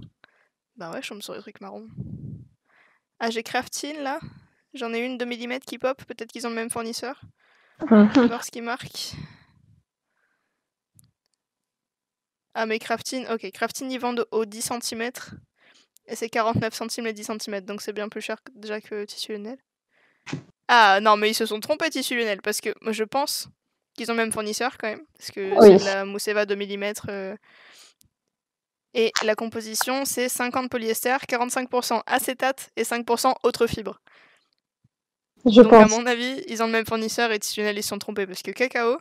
Bah ouais, je tombe sur des trucs marrons. Ah, j'ai Craftine là. J'en ai une 2 mm qui pop, peut-être qu'ils ont le même fournisseur. On va voir ce qui marque. Ah, mais Craftine, ok, Craftine ils vendent au 10 cm. Et c'est 49 centimes les 10 cm, donc c'est bien plus cher déjà que Tissu Lunel. Ah non, mais ils se sont trompés Tissu Lunel, parce que moi je pense qu'ils ont le même fournisseur quand même. Parce que Oui. c'est de la Mousseva 2 mm. Et la composition, c'est 50 polyester, 45% acétate et 5% autre fibre. Je Donc à pense. mon avis, ils ont le même fournisseur et Tissu Lunel ils se sont trompés, parce que cacao,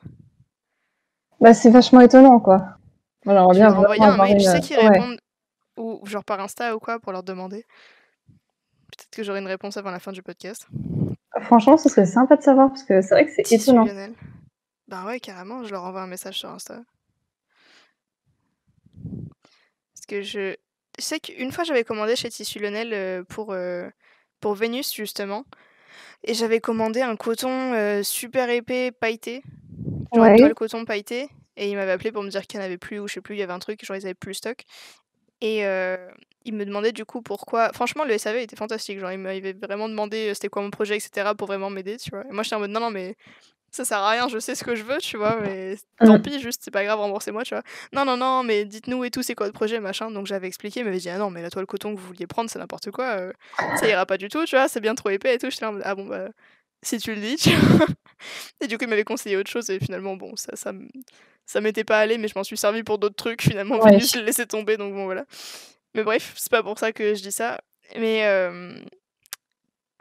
Bah, c'est vachement étonnant, quoi. Alors, je vais bien leur envoyer vraiment un avoir mail, tu une. sais qu'ils Ouais. répondent, ou genre par Insta ou quoi, pour leur demander. Peut-être que j'aurai une réponse avant la fin du podcast. Franchement, ce serait sympa de savoir, parce que c'est vrai que c'est Tissu étonnant. Lionel. Ben ouais, carrément, je leur envoie un message sur Insta. Parce que je sais qu'une fois j'avais commandé chez Tissu Lionel pour Vénus justement. Et j'avais commandé un coton super épais pailleté. Genre une Ouais. toile coton pailletée. Et il m'avait appelé pour me dire qu'il n'y en avait plus ou je sais plus, il y avait un truc, genre ils avaient plus le stock. Et il me demandait du coup pourquoi. Franchement, le SAV était fantastique. Genre, il m'avait vraiment demandé c'était quoi mon projet, etc. pour vraiment m'aider, tu vois. Et moi, j'étais en mode non, mais ça sert à rien, je sais ce que je veux, tu vois, mais tant pis, juste c'est pas grave, remboursez-moi, tu vois. Non, mais dites-nous et tout, c'est quoi le projet, machin. Donc j'avais expliqué, il m'avait dit ah non, mais la toile coton que vous vouliez prendre, c'est n'importe quoi, ça ira pas du tout, tu vois, c'est bien trop épais et tout. J'étais là en mode ah bon, bah, si tu le dis, tu vois. Et du coup, il m'avait conseillé autre chose et finalement, bon, ça m'était pas allé, mais je m'en suis servi pour d'autres trucs. Finalement, Ouais. Vénus, je l'ai laissé tomber, donc bon, voilà. Mais bref, c'est pas pour ça que je dis ça. Mais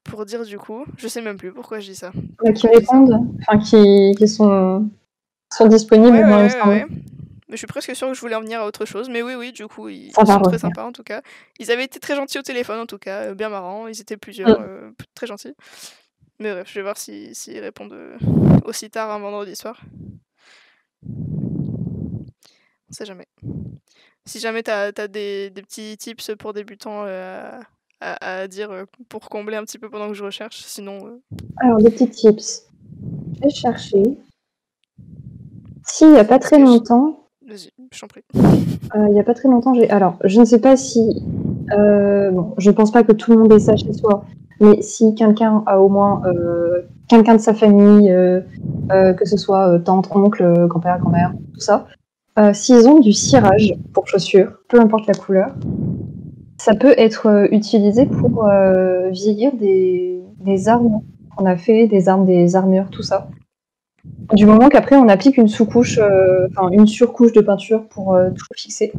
pour dire du coup, je sais même plus pourquoi je dis ça. Bah, qui répondent, enfin qui sont disponibles, Ouais, moi, il me ouais, semble. ouais. Mais je suis presque sûre que je voulais en venir à autre chose. Mais oui, du coup, ils Ça va sont très revenir. sympas en tout cas. Ils avaient été très gentils au téléphone en tout cas, bien marrants. Ils étaient plusieurs, très gentils. Mais bref, je vais voir s'ils répondent aussi tard un vendredi soir. On sait jamais. Si jamais t'as des petits tips pour débutants à dire pour combler un petit peu pendant que je recherche, sinon. Alors, des petits tips. Je vais chercher. Si, il y a pas très longtemps. Vas-y, je t'en prie. Il y a pas très longtemps, alors je ne sais pas si, bon, je pense pas que tout le monde ait ça chez soi, mais si quelqu'un a au moins, quelqu'un de sa famille, que ce soit, tante, oncle, grand-père, grand-mère, tout ça, s'ils ont du cirage pour chaussures, peu importe la couleur, ça peut être, utilisé pour, vieillir des armes qu'on a fait, des armes, des armures, tout ça. Du moment qu'après on applique une sous-couche, enfin une surcouche de peinture pour, tout fixer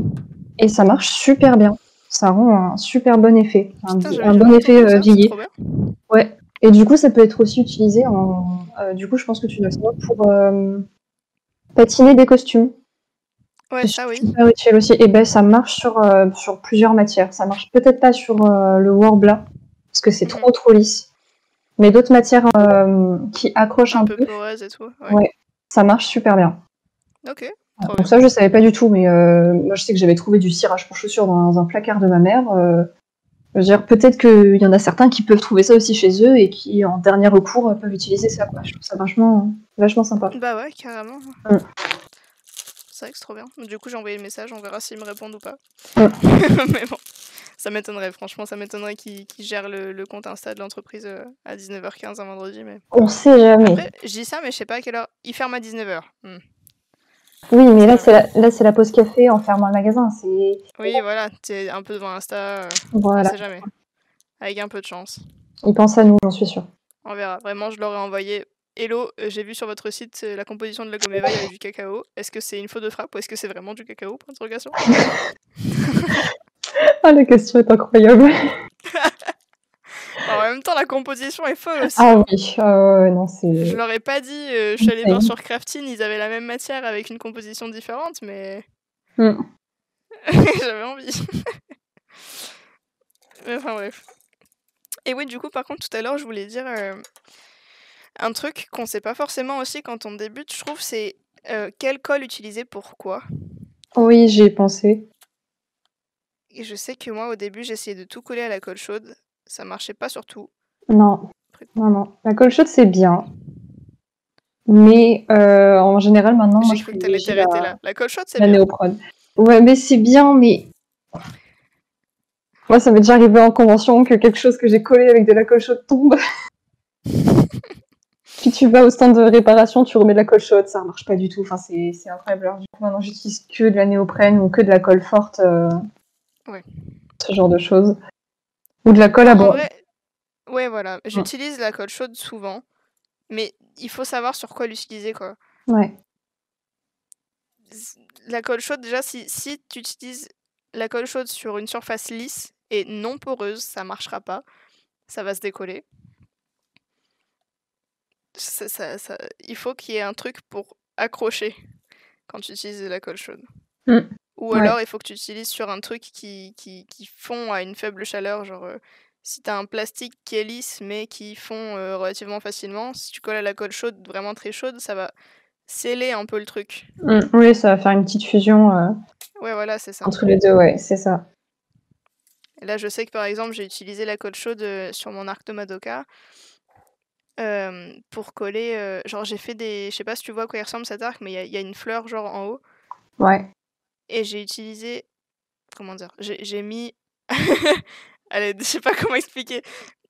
et ça marche super bien. Ça rend un super bon effet, Putain, un j'avais bon jamais effet, entendu ça, c'est vieilli. trop bien. Ouais et du coup, ça peut être aussi utilisé en, du coup, je pense que tu dois savoir pour, patiner des costumes. Ouais, C'est ça oui. super utile aussi et ben ça marche sur plusieurs matières. Ça marche peut-être pas sur, le Worbla parce que c'est trop lisse, mais d'autres matières, qui accrochent un Un peu peu, poreuse et tout. ouais, ça marche super bien. Ok, Ah, trop donc bien. ça, je savais pas du tout, mais moi, je sais que j'avais trouvé du cirage pour chaussures dans un placard de ma mère. Je veux dire, peut-être qu'il y en a certains qui peuvent trouver ça aussi chez eux et qui, en dernier recours, peuvent utiliser ça, quoi. Je trouve ça vachement sympa. Bah ouais, carrément. Mm. C'est vrai que c'est trop bien. Du coup, j'ai envoyé le message, on verra s'ils me répondent ou pas. Mm. Mais bon, ça m'étonnerait, franchement, ça m'étonnerait qu'ils gèrent le compte Insta de l'entreprise à 19h15 un vendredi. Mais On sait jamais. après, je dis ça, mais je sais pas à quelle heure. Ils ferment à 19h. Oui, mais là, jamais. c'est la pause café en fermant le magasin. Oui, voilà, t'es un peu devant Insta, Voilà. on sait jamais. Avec un peu de chance. Ils pensent à nous, j'en suis sûre. On verra. Vraiment, je leur ai envoyé. Hello, j'ai vu sur votre site la composition de la Gomeva, il y avait du cacao. Est-ce que c'est une faute de frappe ou est-ce que c'est vraiment du cacao? Point d'interrogation. Ah, la question est incroyable. En même temps, la composition est folle aussi. Ah oui, non, c'est. Je leur ai pas dit, je suis allée voir sur Craftine, ils avaient la même matière avec une composition différente, mais. J'avais envie. Mais enfin bref. Et oui, du coup, par contre, tout à l'heure, je voulais dire un truc qu'on sait pas forcément aussi quand on débute, je trouve, c'est quelle colle utiliser pour quoi. Oui, j'y ai pensé. Et je sais que moi, au début, j'essayais de tout coller à la colle chaude. Ça marchait pas sur tout. Non. La colle chaude, c'est bien. Mais en général, maintenant, moi, J'ai je cru que t'allais privilégie t'arrêter là. La colle shot, c'est la bien. néoprène. Ouais, mais c'est bien, mais moi, ça m'est déjà arrivé en convention que quelque chose que j'ai collé avec de la colle chaude tombe. Puis tu vas au stand de réparation, tu remets de la colle chaude, ça marche pas du tout. Enfin, c'est incroyable. Alors, du coup, maintenant, j'utilise que de la néoprène ou que de la colle forte, Ouais. ce genre de choses. Ou de la colle Non, à en broc. vrai, ouais, voilà. J'utilise la colle chaude souvent, mais il faut savoir sur quoi l'utiliser, quoi. Ouais. La colle chaude, déjà, si tu utilises la colle chaude sur une surface lisse et non poreuse, ça marchera pas. Ça va se décoller. Il faut qu'il y ait un truc pour accrocher quand tu utilises la colle chaude. Mm. Ou Ouais. alors, il faut que tu utilises sur un truc qui fond à une faible chaleur. Genre, si t'as un plastique qui est lisse mais qui fond relativement facilement, si tu colles à la colle chaude vraiment très chaude, ça va sceller un peu le truc. Oui, ça va faire une petite fusion Ouais, voilà, c'est ça. entre les deux, ouais, c'est ça. Et là, je sais que par exemple, j'ai utilisé la colle chaude sur mon arc de Madoka pour coller. Genre, j'ai fait des. Je sais pas si tu vois à quoi il ressemble cet arc, mais il y a une fleur genre en haut. Ouais. Et j'ai utilisé. Comment dire? J'ai mis. Allez, je sais pas comment expliquer.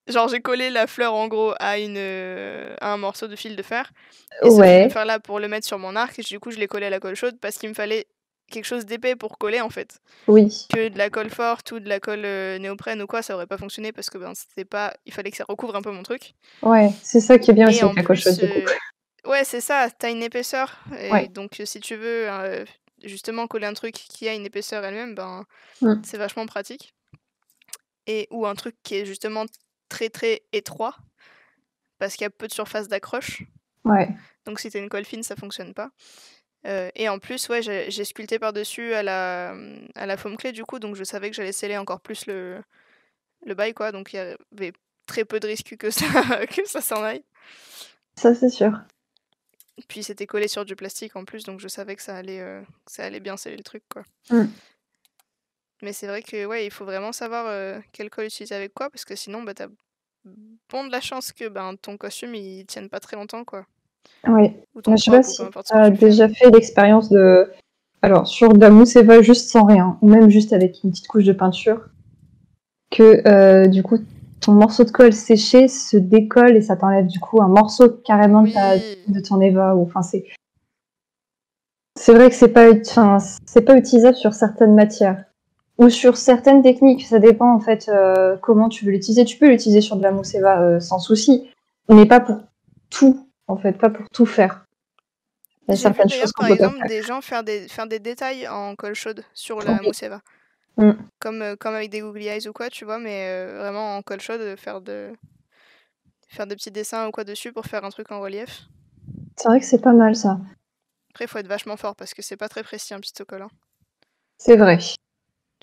Genre, j'ai collé la fleur en gros à un morceau de fil de fer. Et ce fil de Ouais. fer là, pour le mettre sur mon arc, du coup, je l'ai collé à la colle chaude parce qu'il me fallait quelque chose d'épais pour coller en fait. Oui. Que de la colle forte ou de la colle néoprène ou quoi, ça aurait pas fonctionné parce que ben, c'était pas. Il fallait que ça recouvre un peu mon truc. Ouais, c'est ça qui est bien aussi Et avec en la colle chaude, plus, du coup. ouais, c'est ça, t'as une épaisseur. Et Ouais. donc, si tu veux justement coller un truc qui a une épaisseur elle-même, ben, Mm. c'est vachement pratique. Ou un truc qui est justement très très étroit parce qu'il y a peu de surface d'accroche. Ouais. Donc, si t'as une colle fine, ça fonctionne pas. Et en plus, ouais, j'ai sculpté par-dessus à la foam clé du coup, donc je savais que j'allais sceller encore plus le bail, quoi. Donc, il y avait très peu de risques que ça, que ça s'en aille. Ça, c'est sûr. Puis c'était collé sur du plastique en plus, donc je savais que ça allait bien sceller le truc, quoi. Mm. Mais c'est vrai que ouais, il faut vraiment savoir quelle colle utiliser avec quoi, parce que sinon, bah, t'as bon de la chance que ben, ton costume il tienne pas très longtemps, quoi. Ouais. Ou ton Mais je sais pas prop, ou si peu importe ce tu que as tu fais. déjà fait l'expérience de. Alors, sur de la mousse Eva juste sans rien, ou même juste avec une petite couche de peinture, que du coup, ton morceau de colle séché se décolle et ça t'enlève du coup un morceau carrément Oui, de ton Eva. Enfin, c'est vrai que c'est pas utilisable sur certaines matières. Ou sur certaines techniques, ça dépend en fait comment tu veux l'utiliser. Tu peux l'utiliser sur de la mousse Eva sans souci, mais pas pour tout, en fait, pas pour tout faire. Il y a j'ai vu certaines choses d'ailleurs qu'on par peut pas exemple faire. des gens faire des détails en colle chaude sur la Oui. mousse Eva. Mm. Comme avec des googly eyes ou quoi, tu vois, mais vraiment en colle chaude, faire des petits dessins ou quoi dessus pour faire un truc en relief. C'est vrai que c'est pas mal ça. Après, il faut être vachement fort parce que c'est pas très précis un pistocole, hein. C'est vrai.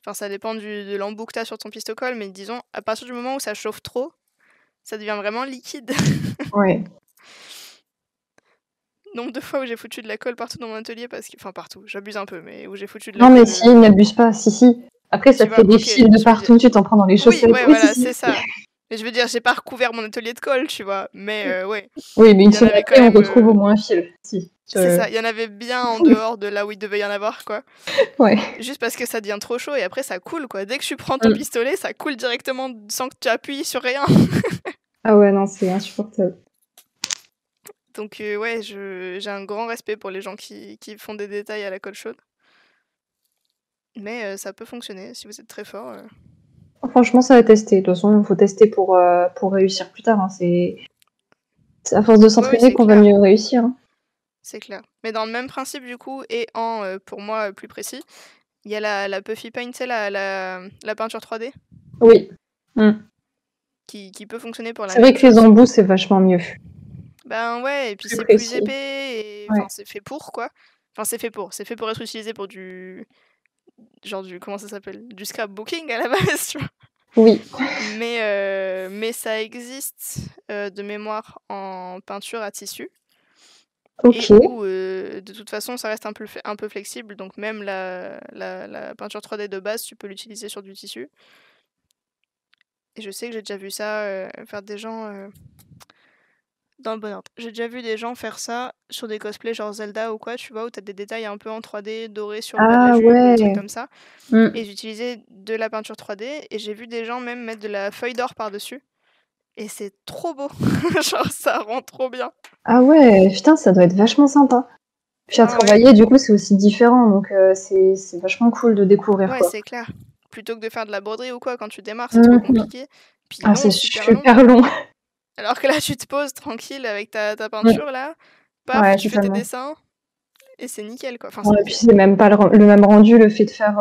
Enfin, ça dépend de l'embout que t'as sur ton pistocole, mais disons, à partir du moment où ça chauffe trop, ça devient vraiment liquide. Ouais. Nombre de fois où j'ai foutu de la colle partout dans mon atelier parce que. Enfin, partout, j'abuse un peu, mais où j'ai foutu de la Non mais colle. si, n'abuse pas. Si, si. Après, ça Tu te fait vois, des ok, fils de je veux dire. partout, tu t'en prends dans les Oui, chaussettes. ouais, Oui, si, voilà, si. c'est ça. Mais je veux dire, j'ai pas recouvert mon atelier de colle, tu vois. Mais ouais, Oui, mais une il y en semaine avait quand après, on même. retrouve au moins un fil. Si. C'est ça, il y en avait bien en dehors de là où il devait y en avoir, quoi. Ouais. Juste parce que ça devient trop chaud et après ça coule, quoi. Dès que tu prends ton Mm. pistolet, ça coule directement sans que tu appuies sur rien. Ah ouais, non, c'est insupportable. Donc ouais, j'ai un grand respect pour les gens qui font des détails à la colle chaude. Mais ça peut fonctionner si vous êtes très fort. Franchement, ça va tester. De toute façon, il faut tester pour réussir plus tard. Hein. C'est à force de Ouais, oui, s'entraîner c'est qu'on va clair. mieux réussir. Hein. C'est clair. Mais dans le même principe, du coup, et en, pour moi, plus précis, il y a la Puffy Paint, tu sais, la peinture 3D, Oui. Mm. qui peut fonctionner pour la C'est vrai même que les chose. embouts, c'est vachement mieux. Ben ouais, et puis Plus c'est plus précis. épais, et Ouais. enfin, c'est fait pour, quoi. Enfin, c'est fait pour être utilisé pour genre comment ça s'appelle? Du scrapbooking à la base, tu vois. Oui. Mais ça existe de mémoire en peinture à tissu. Et Ok. où de toute façon ça reste un peu flexible, donc même la peinture 3D de base, tu peux l'utiliser sur du tissu. Et je sais que j'ai déjà vu ça faire des gens dans le bon ordre. J'ai déjà vu des gens faire ça sur des cosplays genre Zelda ou quoi, tu vois, où t'as des détails un peu en 3D dorés sur le bas de la Ah jupe ou des trucs ouais. comme ça. Mm. Et j'utilisais de la peinture 3D et j'ai vu des gens même mettre de la feuille d'or par-dessus. Et c'est trop beau. Genre, ça rend trop bien. Ah ouais, putain, ça doit être vachement sympa. Puis à Ah ouais, travailler, du coup, c'est aussi différent, donc c'est vachement cool de découvrir, ouais, quoi. c'est clair. Plutôt que de faire de la broderie ou quoi, quand tu démarres, c'est trop Mhm. compliqué. Puis Ah, c'est long, super long. super long. Alors que là, tu te poses tranquille avec ta Mm. peinture, là. Paf, Ouais, tu fais tes totalement. dessins. Et c'est nickel, quoi. Enfin, c'est Ouais, et puis nickel. c'est même pas le même rendu, le fait de faire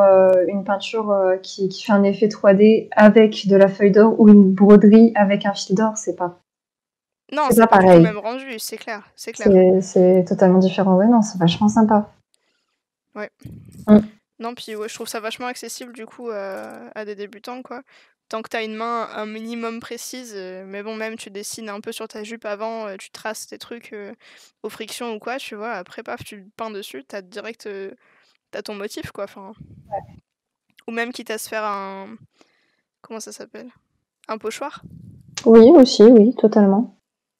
une peinture qui fait un effet 3D avec de la feuille d'or ou une broderie avec un fil d'or, Non, c'est c'est pas pas du tout le pareil. même rendu, c'est clair. C'est clair. C'est totalement différent. Ouais, non, c'est vachement sympa. Ouais. Mm. Non, puis ouais, je trouve ça vachement accessible, du coup, à des débutants, quoi. Tant que t'as une main un minimum précise, mais bon, même tu dessines un peu sur ta jupe avant, tu traces tes trucs aux frictions ou quoi, tu vois, après, paf, tu peins dessus, t'as direct t'as ton motif, quoi. Enfin, ou même quitte à se faire un. Comment ça s'appelle? Un pochoir. Oui, aussi, oui, totalement.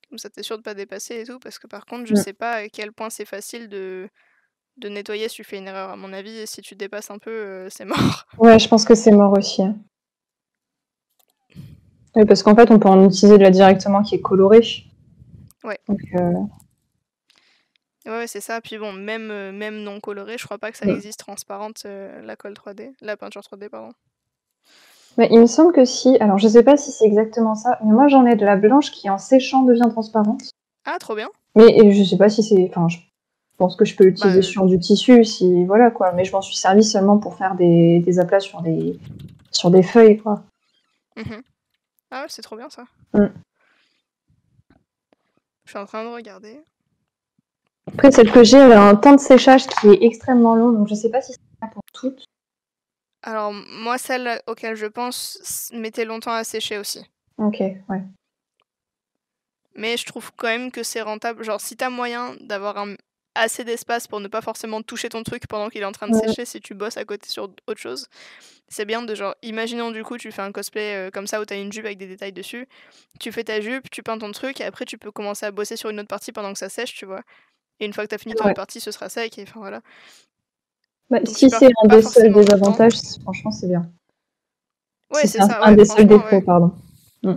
Comme ça, t'es sûr de pas dépasser et tout, parce que par contre, je Mm. sais pas à quel point c'est facile de nettoyer si tu fais une erreur. À mon avis, si tu dépasses un peu, c'est mort. Ouais, je pense que c'est mort aussi, hein. Oui, parce qu'en fait, on peut en utiliser de la directement qui est colorée. Ouais. Donc, Ouais, c'est ça. Puis bon, même non colorée, je crois pas que ça mm. existe transparente, la colle 3D, la peinture 3D, pardon. Mais il me semble que si. Alors, je sais pas si c'est exactement ça, mais moi, j'en ai de la blanche qui, en séchant, devient transparente. Ah, trop bien. Mais je sais pas si c'est. Enfin, je pense que je peux Bah, l'utiliser sur du tissu, si. Voilà, quoi. Mais je m'en suis servi seulement pour faire des aplats sur des feuilles, quoi. Ah ouais, c'est trop bien ça. Mm. Je suis en train de regarder. Après, celle que j'ai, elle a un temps de séchage qui est extrêmement long, donc je sais pas si c'est ça pour toutes. Alors, moi, celle auquel je pense mettait longtemps à sécher aussi. Ok, ouais. Mais je trouve quand même que c'est rentable. Genre, si t'as moyen d'avoir assez d'espace pour ne pas forcément toucher ton truc pendant qu'il est en train de Mm. sécher, si tu bosses à côté sur autre chose, c'est bien de genre, imaginons du coup, tu fais un cosplay comme ça où t'as une jupe avec des détails dessus, tu fais ta jupe, tu peins ton truc, et après tu peux commencer à bosser sur une autre partie pendant que ça sèche, tu vois. Et une fois que t'as fini ton Ouais. autre partie, ce sera sec, et enfin voilà. Bah, Donc si tu c'est perds un pas des seuls forcément de temps. désavantages, franchement, c'est bien. Ouais, Si c'est c'est ça, un ouais, des seuls franchement, défauts, ouais. pardon. Mm.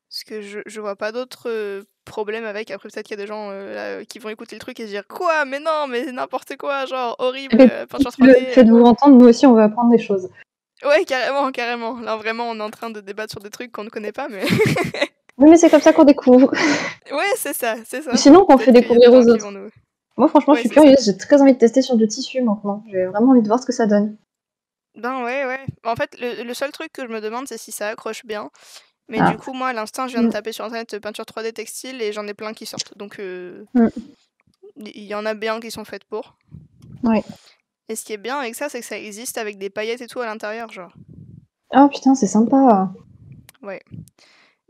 Parce que je vois pas d'autres problèmes avec. Après, peut-être qu'il y a des gens là, qui vont écouter le truc et se dire quoi? Mais non, mais n'importe quoi, genre horrible, peinture 3D. Faites-vous entendre, nous aussi, on va apprendre des choses. Ouais, carrément, carrément. Là, vraiment, on est en train de débattre sur des trucs qu'on ne connaît pas, mais. Oui, mais c'est comme ça qu'on découvre. Ouais, c'est ça, c'est ça. Ou sinon, qu'on fait Peut-être qu'il y a des découvrir gens aux qui autres. vont nous. Moi, franchement, je Ouais, suis c'est ça. curieuse. J'ai très envie de tester sur du tissu maintenant. J'ai vraiment envie de voir ce que ça donne. Ben ouais, ouais. En fait, le seul truc que je me demande, c'est si ça accroche bien. Mais du Ah. coup, moi, à l'instant, je viens de taper sur internet peinture 3D textile et j'en ai plein qui sortent. Donc, Mm. il y en a bien qui sont faites pour. Ouais. Et ce qui est bien avec ça, c'est que ça existe avec des paillettes et tout à l'intérieur, genre. Oh putain, c'est sympa. Ouais.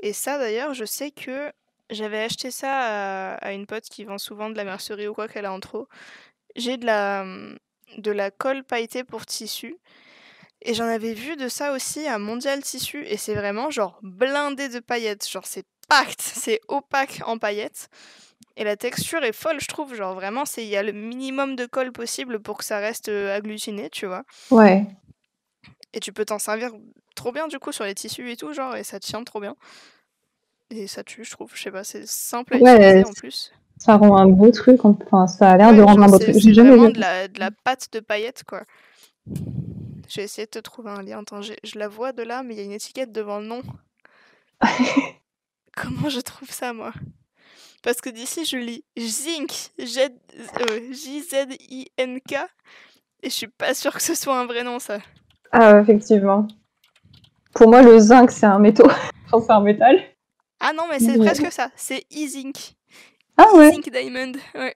Et ça, d'ailleurs, je sais que j'avais acheté ça à une pote qui vend souvent de la mercerie ou quoi qu'elle a en trop. J'ai de la colle pailletée pour tissu. Et j'en avais vu de ça aussi à Mondial Tissu. Et c'est vraiment genre blindé de paillettes. Genre c'est pacte, c'est opaque en paillettes. Et la texture est folle, je trouve. Genre vraiment, il y a le minimum de colle possible pour que ça reste agglutiné, tu vois. Ouais. Et tu peux t'en servir trop bien du coup sur les tissus et tout, genre, et ça tient trop bien. Et ça tue, je trouve. Je sais pas, c'est simple à Ouais, utiliser en plus. ça rend un beau truc. Enfin, ça a l'air de Ouais, rendre un genre beau truc. c'est J'ai jamais vraiment vu. de la pâte de paillettes, quoi. J'ai essayé de te trouver un lien. Attends, je la vois de là, mais il y a une étiquette devant le nom. Comment je trouve ça, moi? Parce que d'ici, je lis Zinc, J-Z-I-N-K, et je suis pas sûre que ce soit un vrai nom, ça. Ah, effectivement. Pour moi, le zinc, c'est un métaux. Enfin, c'est un métal. Ah non, mais c'est presque ça. C'est E-Zinc. Ah ouais. E-Zinc Diamond, ouais.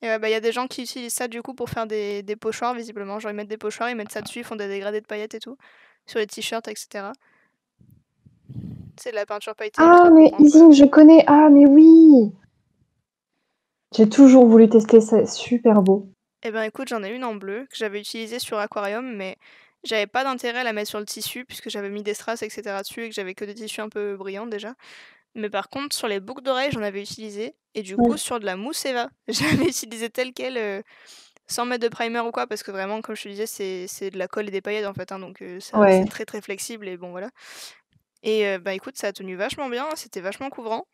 Et ouais, bah il y a des gens qui utilisent ça du coup pour faire des pochoirs, visiblement. Genre ils mettent des pochoirs, ils mettent ça dessus, ils font des dégradés de paillettes et tout. Sur les t-shirts, etc. C'est de la peinture pailletée Ah, ultra mais courante, quoi. Ising, je connais. Ah, mais oui. J'ai toujours voulu tester ça. Super beau. Eh ben écoute, j'en ai une en bleu que j'avais utilisée sur Aquarium, mais J'avais pas d'intérêt à la mettre sur le tissu puisque j'avais mis des strass, etc. dessus et que j'avais que des tissus un peu brillants déjà. Mais par contre, sur les boucles d'oreilles, j'en avais utilisé. Et du coup, Ouais. sur de la mousse Eva, j'avais utilisé telle quelle, sans mettre de primer ou quoi, parce que vraiment, comme je te disais, c'est de la colle et des paillettes en fait, hein, donc c'est Ouais. très très flexible et bon voilà. Et bah écoute, ça a tenu vachement bien, c'était vachement couvrant.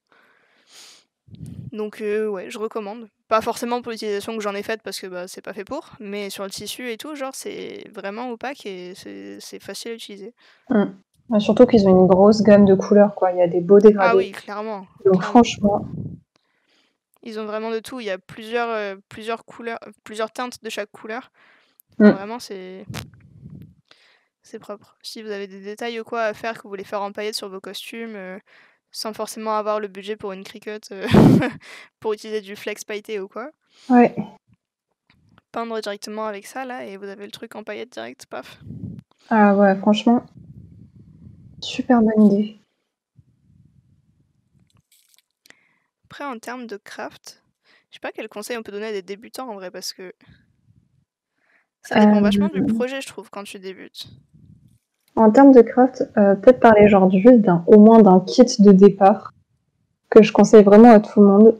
Donc ouais, je recommande. Pas forcément pour l'utilisation que j'en ai faite parce que bah, c'est pas fait pour, mais sur le tissu et tout, genre c'est vraiment opaque et c'est facile à utiliser. Ouais, surtout qu'ils ont une grosse gamme de couleurs, quoi. Il y a des beaux Ah dégradés. oui, clairement. Donc clairement. franchement, Ils ont vraiment de tout. Il y a plusieurs couleurs, plusieurs teintes de chaque couleur. Enfin, vraiment, c'est propre. Si vous avez des détails ou quoi à faire que vous voulez faire en paillettes sur vos costumes, sans forcément avoir le budget pour une cricut, pour utiliser du flex pailleté ou quoi, ouais. peindre directement avec ça là et vous avez le truc en paillettes direct, paf. Ah ouais, franchement, super bonne idée. Après, en termes de craft, je sais pas quel conseil on peut donner à des débutants en vrai, parce que ça dépend vachement du projet, je trouve, quand tu débutes. En termes de craft, peut-être parler genre juste au moins d'un kit de départ que je conseille vraiment à tout le monde.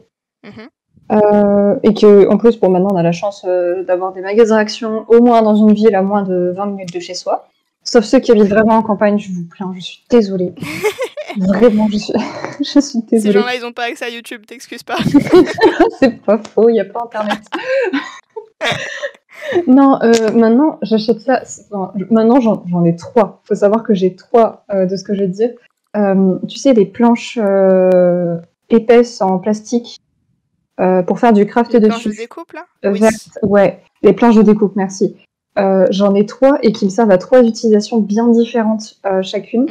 Et que, en plus, pour maintenant, on a la chance d'avoir des magasins Action au moins dans une ville à moins de 20 minutes de chez soi. Sauf ceux qui habitent vraiment en campagne, je vous plains, je suis désolée. Vraiment, je suis Ces désolée. gens-là, ils ont pas accès à YouTube, t'excuses pas. C'est pas faux, il n'y a pas Internet. Non, maintenant, j'achète ça. Maintenant, j'en ai 3. Il faut savoir que j'ai 3 de ce que je veux dire. Tu sais, les planches épaisses en plastique pour faire du craft Les dessus. planches de découpe, là Oui. Ouais, les planches de découpe, merci. J'en ai 3 et qui me servent à 3 utilisations bien différentes chacune.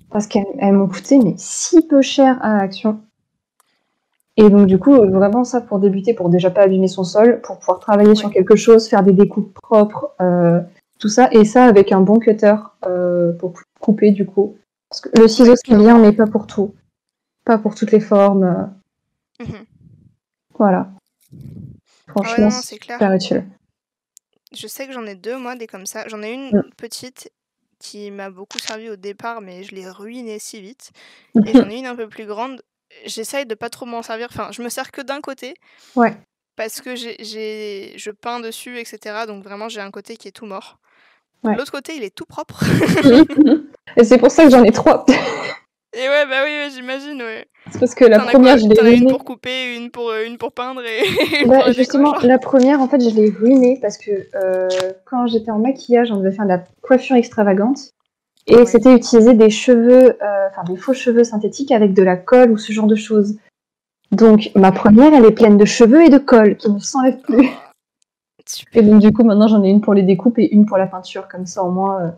Parce qu'elles m'ont coûté mais si peu cher à Action. Et donc du coup, vraiment ça pour débuter, pour déjà pas abîmer son sol, pour pouvoir travailler sur quelque chose, faire des découpes propres, tout ça. Et ça avec un bon cutter pour couper du coup. Parce que le ciseau c'est bien, mais pas pour tout. Pas pour toutes les formes. Voilà. Franchement, non, c'est clair. super utile. Je sais que j'en ai 2, moi, des comme ça. J'en ai une petite qui m'a beaucoup servi au départ, mais je l'ai ruinée si vite. Et j'en ai une un peu plus grande. J'essaye de pas trop m'en servir. Enfin, je me sers que d'un côté. Ouais. Parce que je peins dessus, etc. Donc vraiment, j'ai un côté qui est tout mort. Ouais. L'autre côté, il est tout propre. Et c'est pour ça que j'en ai 3. Et ouais, bah oui, j'imagine, ouais. C'est parce que la première, je l'ai ruinée. Une pour couper, une pour peindre et bah, justement, la première, en fait, je l'ai ruinée parce que quand j'étais en maquillage, on devait faire de la coiffure extravagante. Et c'était utiliser des cheveux, des faux cheveux synthétiques avec de la colle ou ce genre de choses. Donc, ma première, elle est pleine de cheveux et de colle qui ne s'enlèvent plus. Et donc, du coup, maintenant, j'en ai une pour les découpes et une pour la peinture. Comme ça, au moins,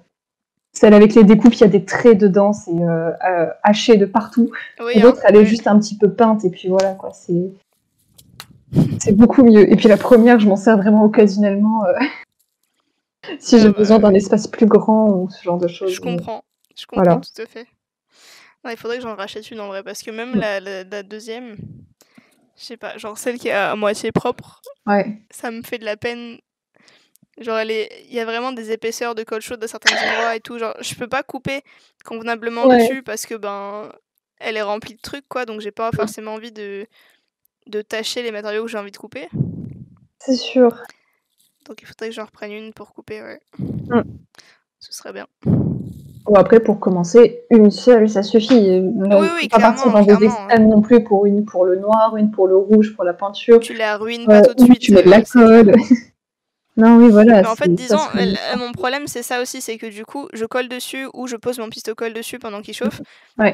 celle avec les découpes, il y a des traits dedans, c'est haché de partout. Oui, L'autre, elle est juste un petit peu peinte et puis voilà, quoi. C'est beaucoup mieux. Et puis la première, je m'en sers vraiment occasionnellement si j'ai besoin d'un espace plus grand ou ce genre de choses. Je comprends Voilà. tout à fait. Non, il faudrait que j'en rachète une en vrai, parce que même la deuxième, je sais pas, genre celle qui est à moitié propre, ça me fait de la peine. Genre il y a vraiment des épaisseurs de colle chaude à certains endroits et tout. Genre je peux pas couper convenablement dessus parce que elle est remplie de trucs quoi, donc j'ai pas forcément envie de tâcher les matériaux que j'ai envie de couper. C'est sûr. Donc il faudrait que j'en reprenne une pour couper, ouais. Ce serait bien. Bon, après, pour commencer, une seule, ça suffit. Oui, pas partir dans des extrêmes non plus pour une pour le noir, une pour le rouge, pour la peinture. Tu la ruines pas tout de suite. Tu mets de la colle. Non, oui, voilà. Mais en fait, disons, mon problème, c'est ça aussi, c'est que du coup, je colle dessus ou je pose mon pistolet dessus pendant qu'il chauffe.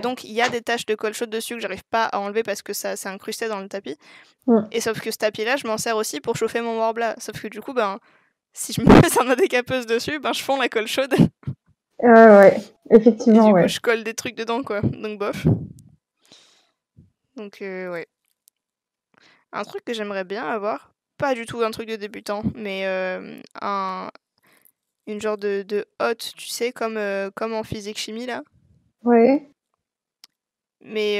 Donc, il y a des taches de colle chaude dessus que j'arrive pas à enlever parce que ça s'est incrusté dans le tapis. Et sauf que ce tapis-là, je m'en sers aussi pour chauffer mon Worbla. Sauf que du coup, si je me mets ça décapeuse dessus, je fonds la colle chaude. Ouais, effectivement, et du coup, je colle des trucs dedans, quoi. Donc, bof. Donc, ouais. Un truc que j'aimerais bien avoir, pas du tout un truc de débutant, mais une genre de hotte, tu sais, comme en physique-chimie, là. Ouais. Mais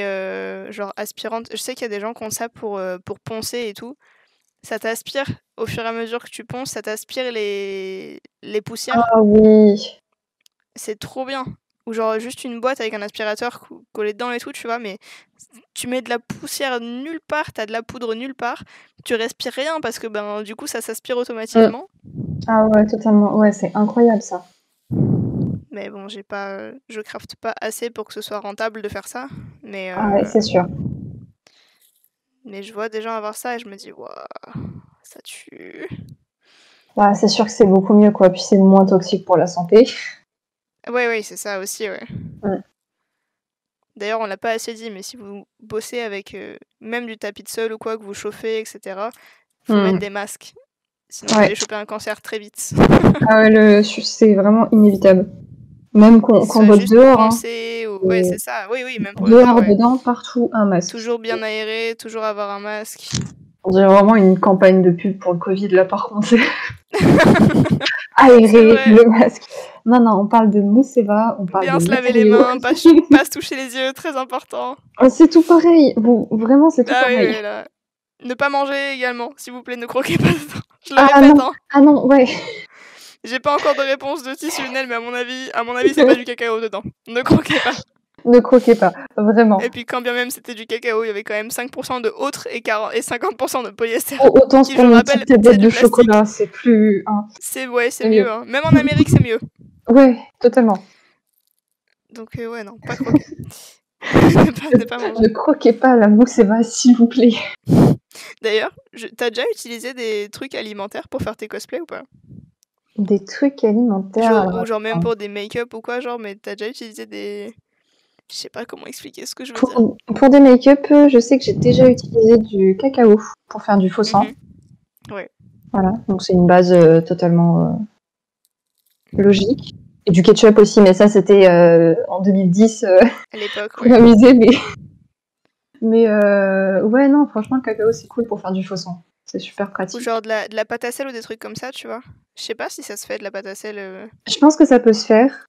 genre aspirante. Je sais qu'il y a des gens qui ont ça pour poncer et tout. ça t'aspire au fur et à mesure que tu ponces, ça t'aspire les poussières. Ah oui. C'est trop bien. Ou genre juste une boîte avec un aspirateur collé dedans et tout, tu vois, mais tu mets de la poussière nulle part, t'as de la poudre nulle part, tu respires rien parce que ben du coup ça s'aspire automatiquement. Ah ouais, totalement. Ouais, c'est incroyable ça. Mais bon, je crafte pas assez pour que ce soit rentable de faire ça. Mais, Ah ouais, c'est sûr. mais je vois des gens avoir ça et je me dis, waouh, ça tue. Ouais, c'est sûr que c'est beaucoup mieux, quoi. Puis c'est moins toxique pour la santé. Oui, c'est ça aussi, ouais. Ouais. D'ailleurs, on l'a pas assez dit, mais si vous bossez avec même du tapis de sol ou quoi, que vous chauffez, etc., faut mettre des masques. Sinon, vous allez choper un cancer très vite. Ah ouais, c'est vraiment inévitable. Même qu'on bosse dehors. Ouais, c'est ça. Oui, même pour dehors, le corps, ouais. dedans, partout, un masque. Toujours bien aéré, toujours avoir un masque. On dirait vraiment une campagne de pub pour le Covid, là, par contre. Aérer le masque. Non, on parle de Mousseva, on parle bien de se laver les mains, pas se toucher les yeux, très important. C'est tout pareil. Vraiment, c'est tout pareil. Oui, là. Ne pas manger également, s'il vous plaît, ne croquez pas dedans. Je le répète, non. Ah non, ouais. J'ai pas encore de réponse de Tissunel, mais à mon avis, c'est pas du cacao dedans. Ne croquez pas. Ne croquez pas, vraiment. Et puis quand bien même c'était du cacao, il y avait quand même 5% de autres et 50% de polyester. Autant se prendre une petite tablette de chocolat, c'est plus... C'est mieux. Hein. Même en Amérique, c'est mieux. Ouais, totalement. Donc ouais, non, pas croquer. ne pas manger. Ne croquez pas la Mousseva, s'il vous plaît. D'ailleurs, t'as déjà utilisé des trucs alimentaires pour faire tes cosplays ou pas? Des trucs alimentaires. Genre même pour des make-up ou quoi, genre, mais t'as déjà utilisé des... Je sais pas comment expliquer ce que je veux dire. Pour des make-up, je sais que j'ai déjà utilisé du cacao pour faire du faux sang. Ouais. Voilà, donc c'est une base totalement logique. Et du ketchup aussi, mais ça c'était en 2010. À l'époque, pour m'amuser, mais ouais, non, franchement, le cacao c'est cool pour faire du faux sang. C'est super pratique. Ou genre de la pâte à sel ou des trucs comme ça, tu vois. Je sais pas si ça se fait de la pâte à sel. Je pense que ça peut se faire,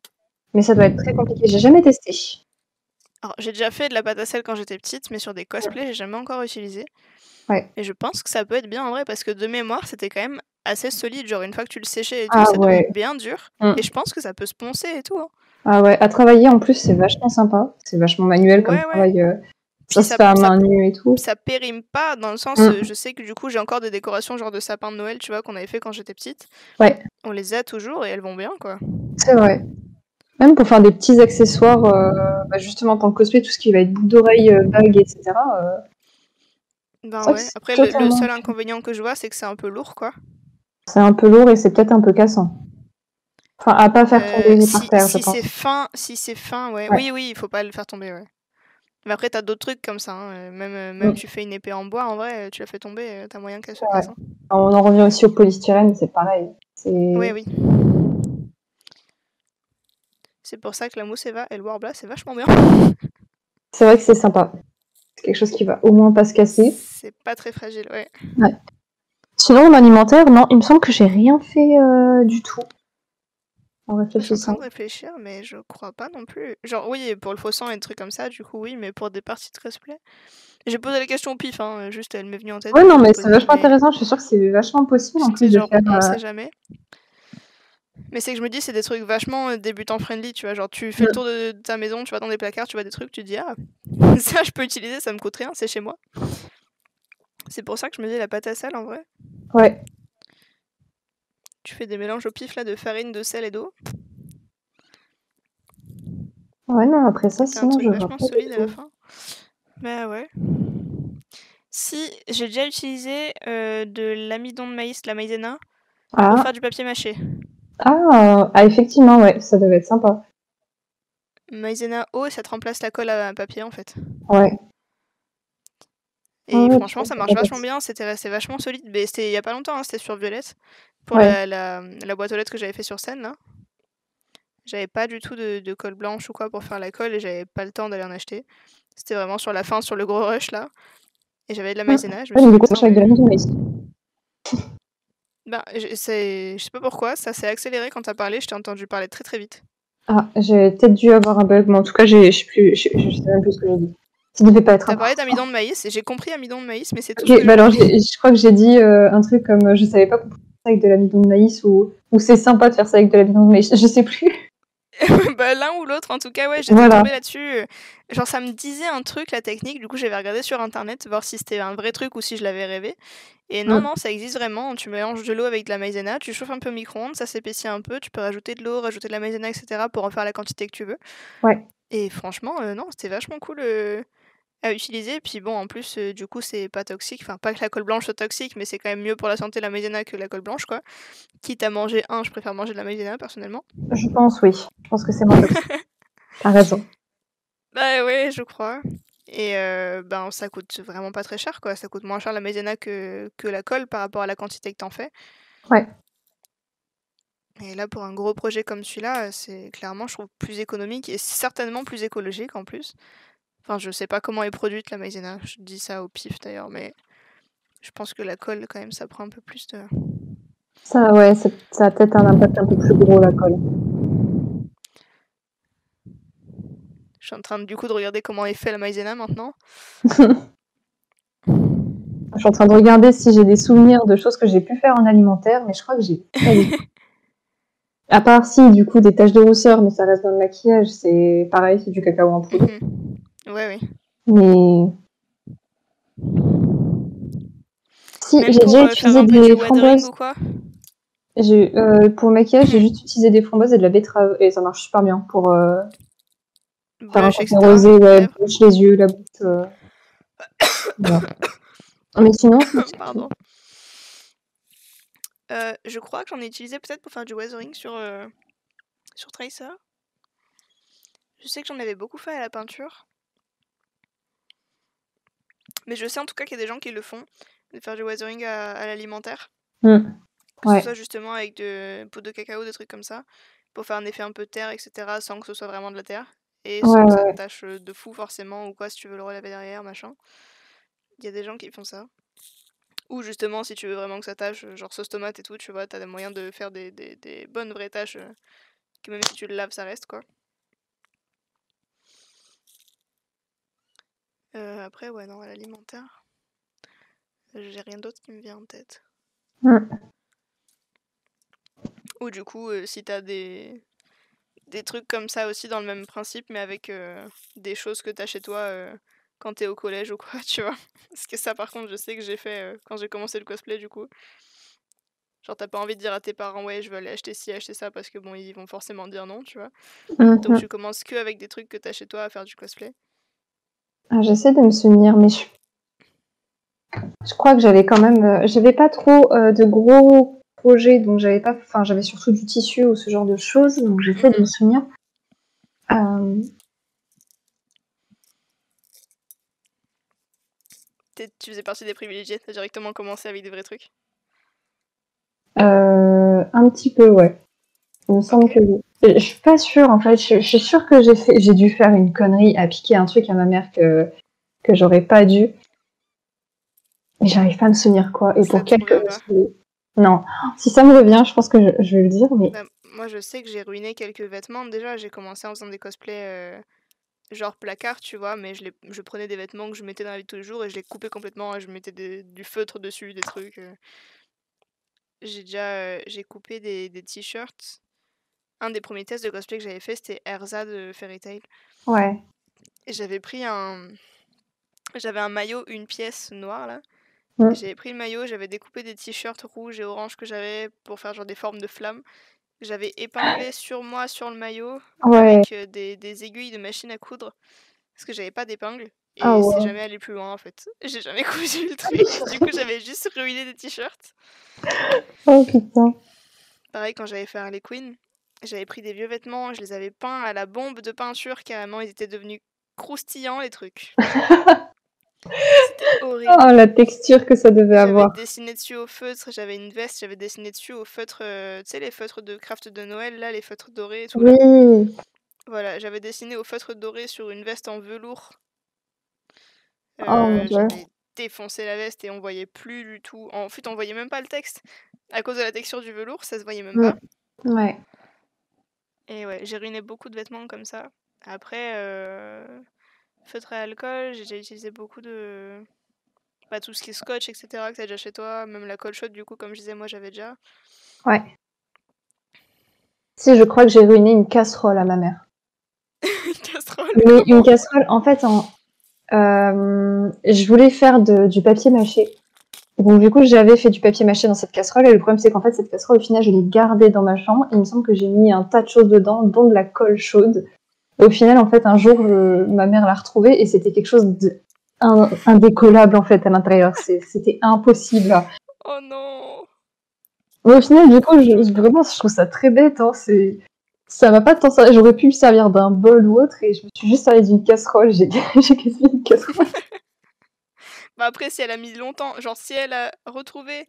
mais ça doit être très compliqué. J'ai jamais testé. Alors, j'ai déjà fait de la pâte à sel quand j'étais petite, mais sur des cosplays, j'ai jamais encore utilisé. Ouais. Et je pense que ça peut être bien en vrai, parce que de mémoire, c'était quand même assez solide. Genre, une fois que tu le séchais et tout, ça devait être bien dur. Et je pense que ça peut se poncer et tout. Hein. Ah ouais, à travailler en plus, c'est vachement sympa. C'est vachement manuel comme travail. Ça se fait à main nue et tout. Ça périme pas, dans le sens, je sais que du coup, j'ai encore des décorations genre de sapin de Noël, tu vois, qu'on avait fait quand j'étais petite. Ouais. On les a toujours et elles vont bien, quoi. C'est vrai. Même pour faire des petits accessoires, justement pour le cosplay, tout ce qui va être boucle d'oreille, bague, etc. Ben ouais. Après, le seul inconvénient que je vois, c'est que c'est un peu lourd, quoi. C'est un peu lourd et c'est peut-être un peu cassant. Enfin, à pas faire tomber par terre, je pense. Si c'est fin, ouais. Oui, il faut pas le faire tomber, ouais. Mais après, t'as d'autres trucs comme ça. Hein. Même tu fais une épée en bois, en vrai, tu la fais tomber, t'as moyen qu'elle soit casse. Hein. On en revient aussi au polystyrène, c'est pareil. Oui. C'est pour ça que la Mousseva et le Warbla, c'est vachement bien. C'est vrai que c'est sympa. C'est quelque chose qui va au moins pas se casser. C'est pas très fragile, ouais. Sinon, en alimentaire, non, il me semble que j'ai rien fait du tout. En réfléchissant. Je suis en train de réfléchir, mais je crois pas non plus. Genre, oui, pour le faux sang et des trucs comme ça, du coup, oui, mais pour des parties de cosplay. J'ai posé la question au pif, hein, juste elle m'est venue en tête. Ouais, non, mais c'est vachement intéressant, je suis sûre que c'est vachement possible en plus de genre, faire. on sait jamais. Mais c'est que je me dis, c'est des trucs vachement débutant friendly, tu vois. Genre, tu fais le tour de ta maison, tu vas dans des placards, tu vois des trucs, tu te dis, ah, ça je peux utiliser, ça me coûte rien, c'est chez moi. C'est pour ça que je me dis la pâte à sel en vrai. Ouais. Tu fais des mélanges au pif là de farine, de sel et d'eau. Ouais, non, après ça, sinon un truc je vachement solide à la fin. Bah ouais. Si, j'ai déjà utilisé de l'amidon de maïs, de la maïzena, pour faire du papier mâché. Ah, effectivement, ouais, ça devait être sympa. Maïzena eau, ça te remplace la colle à papier en fait. Ouais. Et franchement, ça marche vachement bien, c'était resté vachement solide. Mais c'était il y a pas longtemps, hein, c'était sur Violette. Pour la boîte aux lettres que j'avais fait sur scène là. J'avais pas du tout de colle blanche ou quoi pour faire la colle et j'avais pas le temps d'aller en acheter. C'était vraiment sur la fin, sur le gros rush là. Et j'avais de la maïzena. Je sais pas pourquoi, ça s'est accéléré quand t'as parlé, je t'ai entendu parler très très vite. Ah, j'ai peut-être dû avoir un bug, mais en tout cas, je sais même plus ce que j'ai dit. Ça devait pas être T'as parlé important. d'amidon de maïs, et j'ai compris amidon de maïs, mais c'est tout Ok, ce que bah j'ai alors compris. je crois que j'ai dit un truc comme je savais pas qu'on pouvait faire ça avec de l'amidon de maïs ou c'est sympa de faire ça avec de l'amidon de maïs. Je sais plus. Bah, l'un ou l'autre, en tout cas, ouais, j'étais Voilà. tombée là-dessus. Genre, ça me disait un truc, la technique, du coup, j'avais regardé sur internet, voir si c'était un vrai truc ou si je l'avais rêvé. Et non, non, ça existe vraiment. Tu mélanges de l'eau avec de la maïzena, tu chauffes un peu au micro-ondes, ça s'épaissit un peu, tu peux rajouter de l'eau, rajouter de la maïzena, etc. pour en faire la quantité que tu veux. Ouais. Et franchement, non, c'était vachement cool à utiliser. Puis bon, en plus, du coup, c'est pas toxique. Enfin, pas que la colle blanche soit toxique, mais c'est quand même mieux pour la santé la maïzena que la colle blanche, quoi. Quitte à manger je préfère manger de la maïzena, personnellement. Je pense, oui. Je pense que c'est moins toxique. T'as raison. Bah ouais, je crois. Et ben ça coûte vraiment pas très cher, quoi. Ça coûte moins cher la maïzena que la colle par rapport à la quantité que t'en fais. Ouais. Et là, pour un gros projet comme celui-là, c'est clairement, je trouve, plus économique et certainement plus écologique en plus. Enfin, je sais pas comment est produite la maïzena, je dis ça au pif d'ailleurs, mais je pense que la colle, quand même, ça prend un peu plus de... Ça, ouais, ça a peut-être un impact un peu plus gros, la colle. Je suis en train du coup de regarder comment est fait la maïzena maintenant. Je suis en train de regarder si j'ai des souvenirs de choses que j'ai pu faire en alimentaire, mais je crois que j'ai pas du tout. À part si, du coup, des taches de rousseur, mais ça reste dans le maquillage, c'est pareil, c'est du cacao en poudre. Ouais, oui. Mais si, Même j'ai pour déjà faire utilisé un peu du des weathering framboises. ou quoi? Pour le maquillage, j'ai juste utilisé des framboises et de la betterave, et ça marche super bien pour faire un Blush, contenu etc. rosé, ouais, Lèvres. bouche, les yeux, la bouche. Voilà. Mais sinon, c'est Pardon. tout. Je crois que j'en ai utilisé peut-être pour faire du weathering sur Tracer. Je sais que j'en avais beaucoup fait à la peinture. Mais je sais en tout cas qu'il y a des gens qui le font, de faire du weathering à l'alimentaire. Que ce soit justement avec de poudre de cacao, des trucs comme ça, pour faire un effet un peu terre, etc. sans que ce soit vraiment de la terre. Et sans que ça tâche de fou forcément, ou quoi, si tu veux le relever derrière, machin. Il y a des gens qui font ça. Ou justement, si tu veux vraiment que ça tâche, genre sauce tomate et tout, tu vois, t'as des moyens de faire des bonnes vraies tâches, que même si tu le laves, ça reste, quoi. Après, ouais, non, à l'alimentaire, j'ai rien d'autre qui me vient en tête. Ou du coup, si t'as des trucs comme ça aussi dans le même principe, mais avec des choses que t'as chez toi quand t'es au collège ou quoi, tu vois. Parce que ça, par contre, je sais que j'ai fait quand j'ai commencé le cosplay, du coup. Genre, t'as pas envie de dire à tes parents, ouais, je veux aller acheter ci, acheter ça, parce que bon, ils vont forcément dire non, tu vois. Donc, tu commences que avec des trucs que t'as chez toi à faire du cosplay. J'essaie de me souvenir, mais je crois que j'avais quand même. J'avais pas trop de gros projets, donc j'avais pas. Enfin, j'avais surtout du tissu ou ce genre de choses, donc j'essaie de me souvenir. Tu faisais partie des privilégiés, t'as directement commencé avec des vrais trucs. Un petit peu, ouais. Il me semble que oui. Je suis pas sûre, en fait. Je suis sûre que j'ai dû faire une connerie à piquer un truc à ma mère que j'aurais pas dû. Mais j'arrive pas à me souvenir quoi. Et Ça pour te quelques. revient pas. Non. Si ça me revient, je pense que je vais le dire, mais. Bah, moi, je sais que j'ai ruiné quelques vêtements. Déjà, j'ai commencé en faisant des cosplays genre placard, tu vois, mais je prenais des vêtements que je mettais dans la vie de tous les jours et je les coupais complètement et je mettais du feutre dessus, des trucs. J'ai coupé des t-shirts. Un des premiers tests de cosplay que j'avais fait, c'était Erza de Fairy Tail. Ouais. Et j'avais un maillot, une pièce noire là. J'avais pris le maillot, j'avais découpé des t-shirts rouges et oranges que j'avais pour faire genre des formes de flammes. J'avais épinglé sur moi, sur le maillot, avec des aiguilles de machine à coudre. Parce que j'avais pas d'épingle. Et c'est jamais allé plus loin en fait. J'ai jamais cousu le truc. Du coup, j'avais juste ruiné des t-shirts. Oh putain. Pareil, quand j'avais fait Harley Quinn, j'avais pris des vieux vêtements, je les avais peints à la bombe de peinture carrément. Ils étaient devenus croustillants les trucs. C'était horrible. Oh, la texture que ça devait J'avais avoir. dessiné dessus au feutre, j'avais une veste, j'avais dessiné dessus au feutre, tu sais, les feutres de craft de Noël, là, les feutres dorés et tout, là. Oui. Voilà, j'avais dessiné au feutre doré sur une veste en velours. Oh mon dieu. J'avais défoncé la veste et on voyait plus du tout. En fait, on voyait même pas le texte. À cause de la texture du velours, ça se voyait même pas. Ouais. Et ouais, j'ai ruiné beaucoup de vêtements comme ça. Après, feutre à alcool, j'ai déjà utilisé beaucoup de... Bah, tout ce qui est scotch, etc. que t'as déjà chez toi, même la colle chaude, du coup, comme je disais, moi j'avais déjà. Ouais. Si, je crois que j'ai ruiné une casserole à ma mère. Une casserole, Mais comment? une casserole, en fait, je voulais faire du papier mâché. Donc du coup, j'avais fait du papier mâché dans cette casserole, et le problème, c'est qu'en fait, cette casserole, au final, je l'ai gardée dans ma chambre, et il me semble que j'ai mis un tas de choses dedans, dont de la colle chaude. Et au final, en fait, un jour, ma mère l'a retrouvée, et c'était quelque chose indécollable, en fait, à l'intérieur. C'était impossible. Oh non! Mais au final, du coup, vraiment, je trouve ça très bête. Hein. Ça m'a pas tant servi. J'aurais pu me servir d'un bol ou autre, et je me suis juste servi d'une casserole. J'ai cassé une casserole. Bah après, si elle a mis longtemps, genre si elle a retrouvé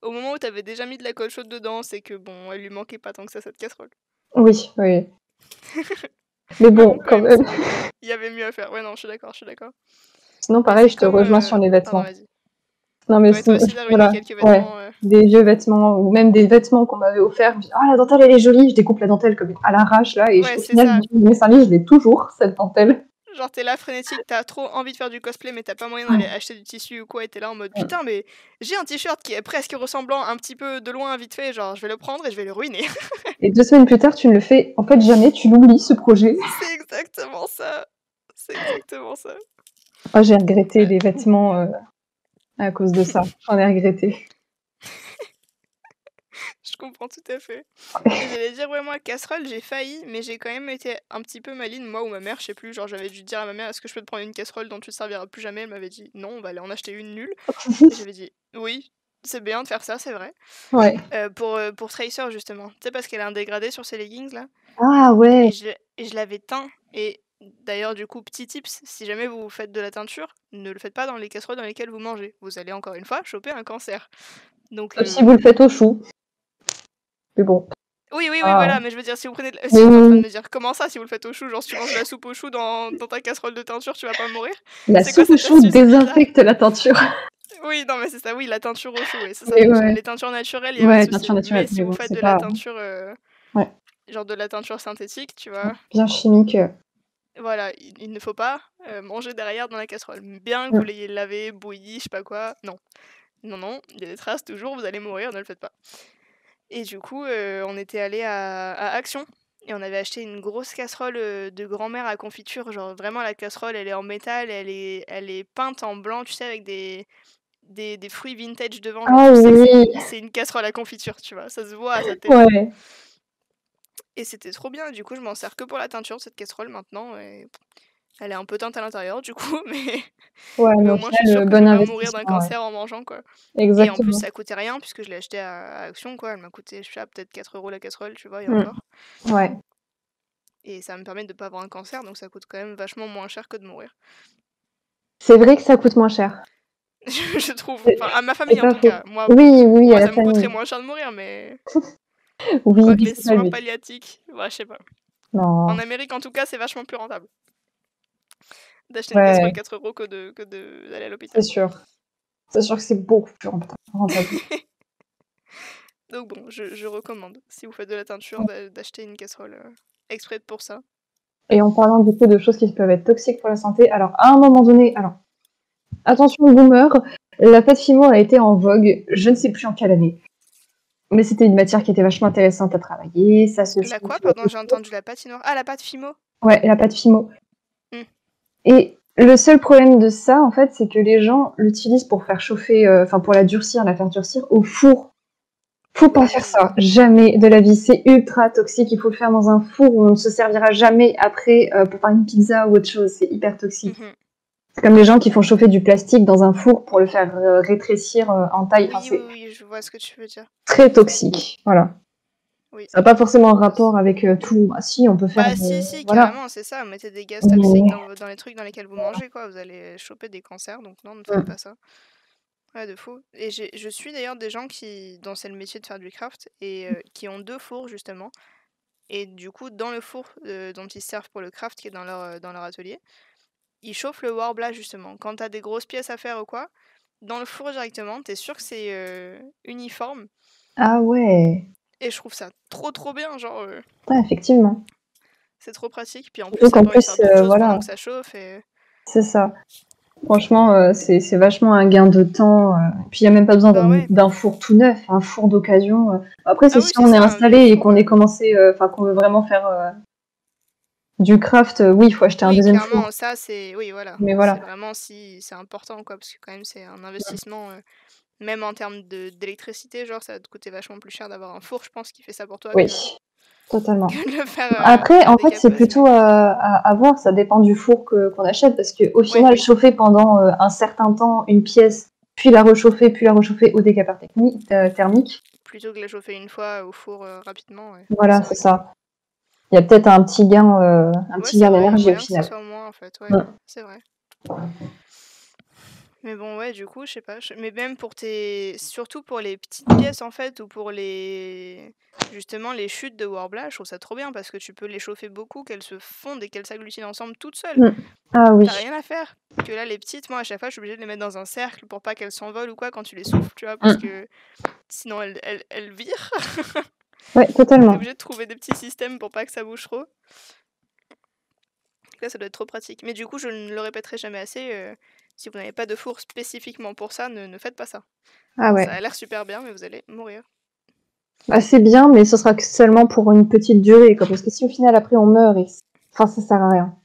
au moment où t'avais déjà mis de la colle chaude dedans, c'est que bon, elle lui manquait pas tant que ça cette casserole. Oui, oui. Mais Mais bon, bon, quand même. il y avait mieux à faire. Ouais, non, je suis d'accord, je suis d'accord. Sinon, Mais pareil, c'est je te comme... rejoins sur les Pardon, vêtements. vas-y. Non, mais Ouais, toi aussi, t'as ruiné voilà. quelques Ouais. vêtements. Des vieux vêtements, ou même des vêtements qu'on m'avait offerts. Je me dis, ah, la dentelle, elle est jolie. Je découpe la dentelle comme à l'arrache, là. Et Ouais, au c'est final, ça. je me dis, je l'ai toujours, cette dentelle. Genre t'es là frénétique, t'as trop envie de faire du cosplay mais t'as pas moyen d'aller acheter du tissu ou quoi et t'es là en mode putain mais j'ai un t-shirt qui est presque ressemblant un petit peu de loin vite fait, genre je vais le prendre et je vais le ruiner. Et 2 semaines plus tard, tu ne le fais en fait jamais, tu l'oublies, ce projet. C'est exactement ça. C'est exactement ça. Ah, j'ai regretté des vêtements à cause de ça. J'en ai regretté. Je comprends tout à fait. Et j'allais dire, ouais, moi, casserole, j'ai failli, mais j'ai quand même été un petit peu maligne, moi ou ma mère, je sais plus. Genre, j'avais dû dire à ma mère, est-ce que je peux te prendre une casserole dont tu te serviras plus jamais? Elle m'avait dit, non, on va aller en acheter une nulle. Et j'avais dit, oui, c'est bien de faire ça, c'est vrai. Ouais. Pour Tracer, justement. Tu sais, parce qu'elle a un dégradé sur ses leggings, là. Ah ouais. Et je l'avais teint. Et d'ailleurs, du coup, petit tips, si jamais vous faites de la teinture, ne le faites pas dans les casseroles dans lesquelles vous mangez. Vous allez encore une fois choper un cancer. Donc, Sauf si vous le faites au chou. Mais bon. oui, Ah. voilà, mais je veux dire, si vous prenez. Si vous êtes en train de me dire, comment ça, si vous le faites au chou, genre si tu manges de la soupe au chou dans ta casserole de teinture, tu vas pas mourir? La C'est quoi soupe au cette chou astuce désinfecte la teinture. Oui, non, mais c'est ça, oui, la teinture au chou, oui, c'est ça. Mais ouais. Les teintures naturelles, il y a pas Ouais, de souci. teinture naturelle. Mais si Mais vous bon, faites c'est de la pas. teinture. Ouais. Genre de la teinture synthétique, tu vois. Bien chimique. Voilà, il ne faut pas manger derrière dans la casserole. Bien que vous l'ayez lavé, bouilli, je sais pas quoi. Non. Non, il y a des traces toujours, vous allez mourir, ne le faites pas. Et du coup, on était allé à Action. Et on avait acheté une grosse casserole de grand-mère à confiture. Genre vraiment la casserole, elle est en métal, elle est peinte en blanc, tu sais, avec des fruits vintage devant. Genre Ah tu sais oui. que c'est une casserole à confiture, tu vois. Ça se voit à sa tête. Ouais. Et c'était trop bien. Du coup, je m'en sers que pour la teinture, cette casserole maintenant. Et elle est un peu teinte à l'intérieur, du coup, mais, Ouais, mais mais au au moins je suis final, sûre que je bon vais pas mourir d'un investissement. cancer en mangeant, quoi. Et en plus, Exactement. ça coûtait rien puisque je l'ai acheté à Action, quoi. Elle m'a coûté, je sais pas, peut-être 4 € la casserole, tu vois, et encore. Ouais. Et ça me permet de pas avoir un cancer, donc ça coûte quand même vachement moins cher que de mourir. C'est vrai que ça coûte moins cher. Je trouve. Enfin, à ma famille, en pas tout faux. cas. Moi, Oui, à la ça me coûterait famille. moins cher de mourir, mais. Oui, Quoique les c'est pas le soins but. palliatifs, ouais, je sais pas. Non. En Amérique, en tout cas, c'est vachement plus rentable d'acheter une casserole Ouais, 4 € que d'aller à c'est l'hôpital. sûr. C'est sûr que c'est beaucoup plus rentable. Donc bon, je recommande, si vous faites de la teinture, d'acheter une casserole exprès pour ça. Et en parlant du coup de choses qui peuvent être toxiques pour la santé, alors à un moment donné, attention boomer, la pâte fimo a été en vogue, je ne sais plus en quelle année. Mais c'était une matière qui était vachement intéressante à travailler, ça se La quoi, chauffe. pardon, j'ai entendu la patinoire. Ah, la pâte Fimo. Ouais, la pâte fimo. Mm. Et le seul problème de ça, en fait, c'est que les gens l'utilisent pour faire chauffer, pour la faire durcir au four. Faut pas faire ça, jamais de la vie. C'est ultra toxique. Il faut le faire dans un four où on ne se servira jamais après pour faire une pizza ou autre chose. C'est hyper toxique. Mhm. C'est comme les gens qui font chauffer du plastique dans un four pour le faire rétrécir en taille. Enfin, c'est Oui, je vois ce que tu veux dire. très toxique. Voilà. Oui. Ça n'a pas forcément un rapport avec tout. Ah si, on peut faire. Bah si, voilà. carrément, c'est ça. Mettez des gaz toxiques dans les trucs dans lesquels vous mangez, quoi. Vous allez choper des cancers, donc non, ne faites pas ça. Ouais, de fou. Et je suis d'ailleurs des gens dont c'est le métier de faire du craft et qui ont 2 fours, justement. Et du coup, dans le four dont ils se servent pour le craft, qui est dans leur atelier, ils chauffent le Warbla, justement. Quand t'as des grosses pièces à faire ou quoi, dans le four directement, t'es sûr que c'est uniforme. Ah ouais. Et je trouve ça trop bien, genre... Ouais, effectivement. c'est trop pratique. Puis en plus, Donc ça en permet de plus, faire d'autres choses voilà. pendant que ça chauffe. Et... C'est ça. Franchement, c'est vachement un gain de temps. Puis il n'y a même pas besoin d'un four tout neuf, un four d'occasion. Après, c'est si on est installé et qu'on est commencé, qu'on veut vraiment faire du craft, oui, il faut acheter un deuxième four. Clairement, ça, c'est... Oui, voilà. Mais voilà. C'est vraiment si c'est important, quoi, parce que quand même, c'est un investissement, même en termes d'électricité, genre, ça va te coûter vachement plus cher d'avoir un four, je pense, qui fait ça pour toi. Oui, totalement. Que de le faire, Après, en fait, c'est plutôt à voir, ça dépend du four qu'on achète, parce qu'au final, chauffer pendant un certain temps une pièce, puis la réchauffer au décapeur thermique. Plutôt que la chauffer une fois au four rapidement. Voilà, c'est ça. Il y a peut-être un petit gain, d'énergie au final. Que ce soit moins, en fait, c'est vrai. Mais bon, ouais, du coup, je sais pas. Mais même pour surtout pour les petites pièces, en fait, ou pour justement les chutes de Warbler, je trouve ça trop bien parce que tu peux les chauffer beaucoup, qu'elles se fondent et qu'elles s'agglutinent ensemble toutes seules. Ah oui. T'as rien à faire. Que là, les petites, moi, à chaque fois, je suis obligée de les mettre dans un cercle pour pas qu'elles s'envolent ou quoi quand tu les souffles, tu vois, parce que sinon, elles virent. Ouais, totalement. T'es obligée de trouver des petits systèmes pour pas que ça bouge trop. Là, ça doit être trop pratique. Mais du coup, je ne le répéterai jamais assez. Si vous n'avez pas de four spécifiquement pour ça, ne faites pas ça. Ah ouais. Ça a l'air super bien, mais vous allez mourir. Bah, c'est bien, mais ce sera seulement pour une petite durée, quoi, parce que si au final, après, on meurt, ça sert à rien.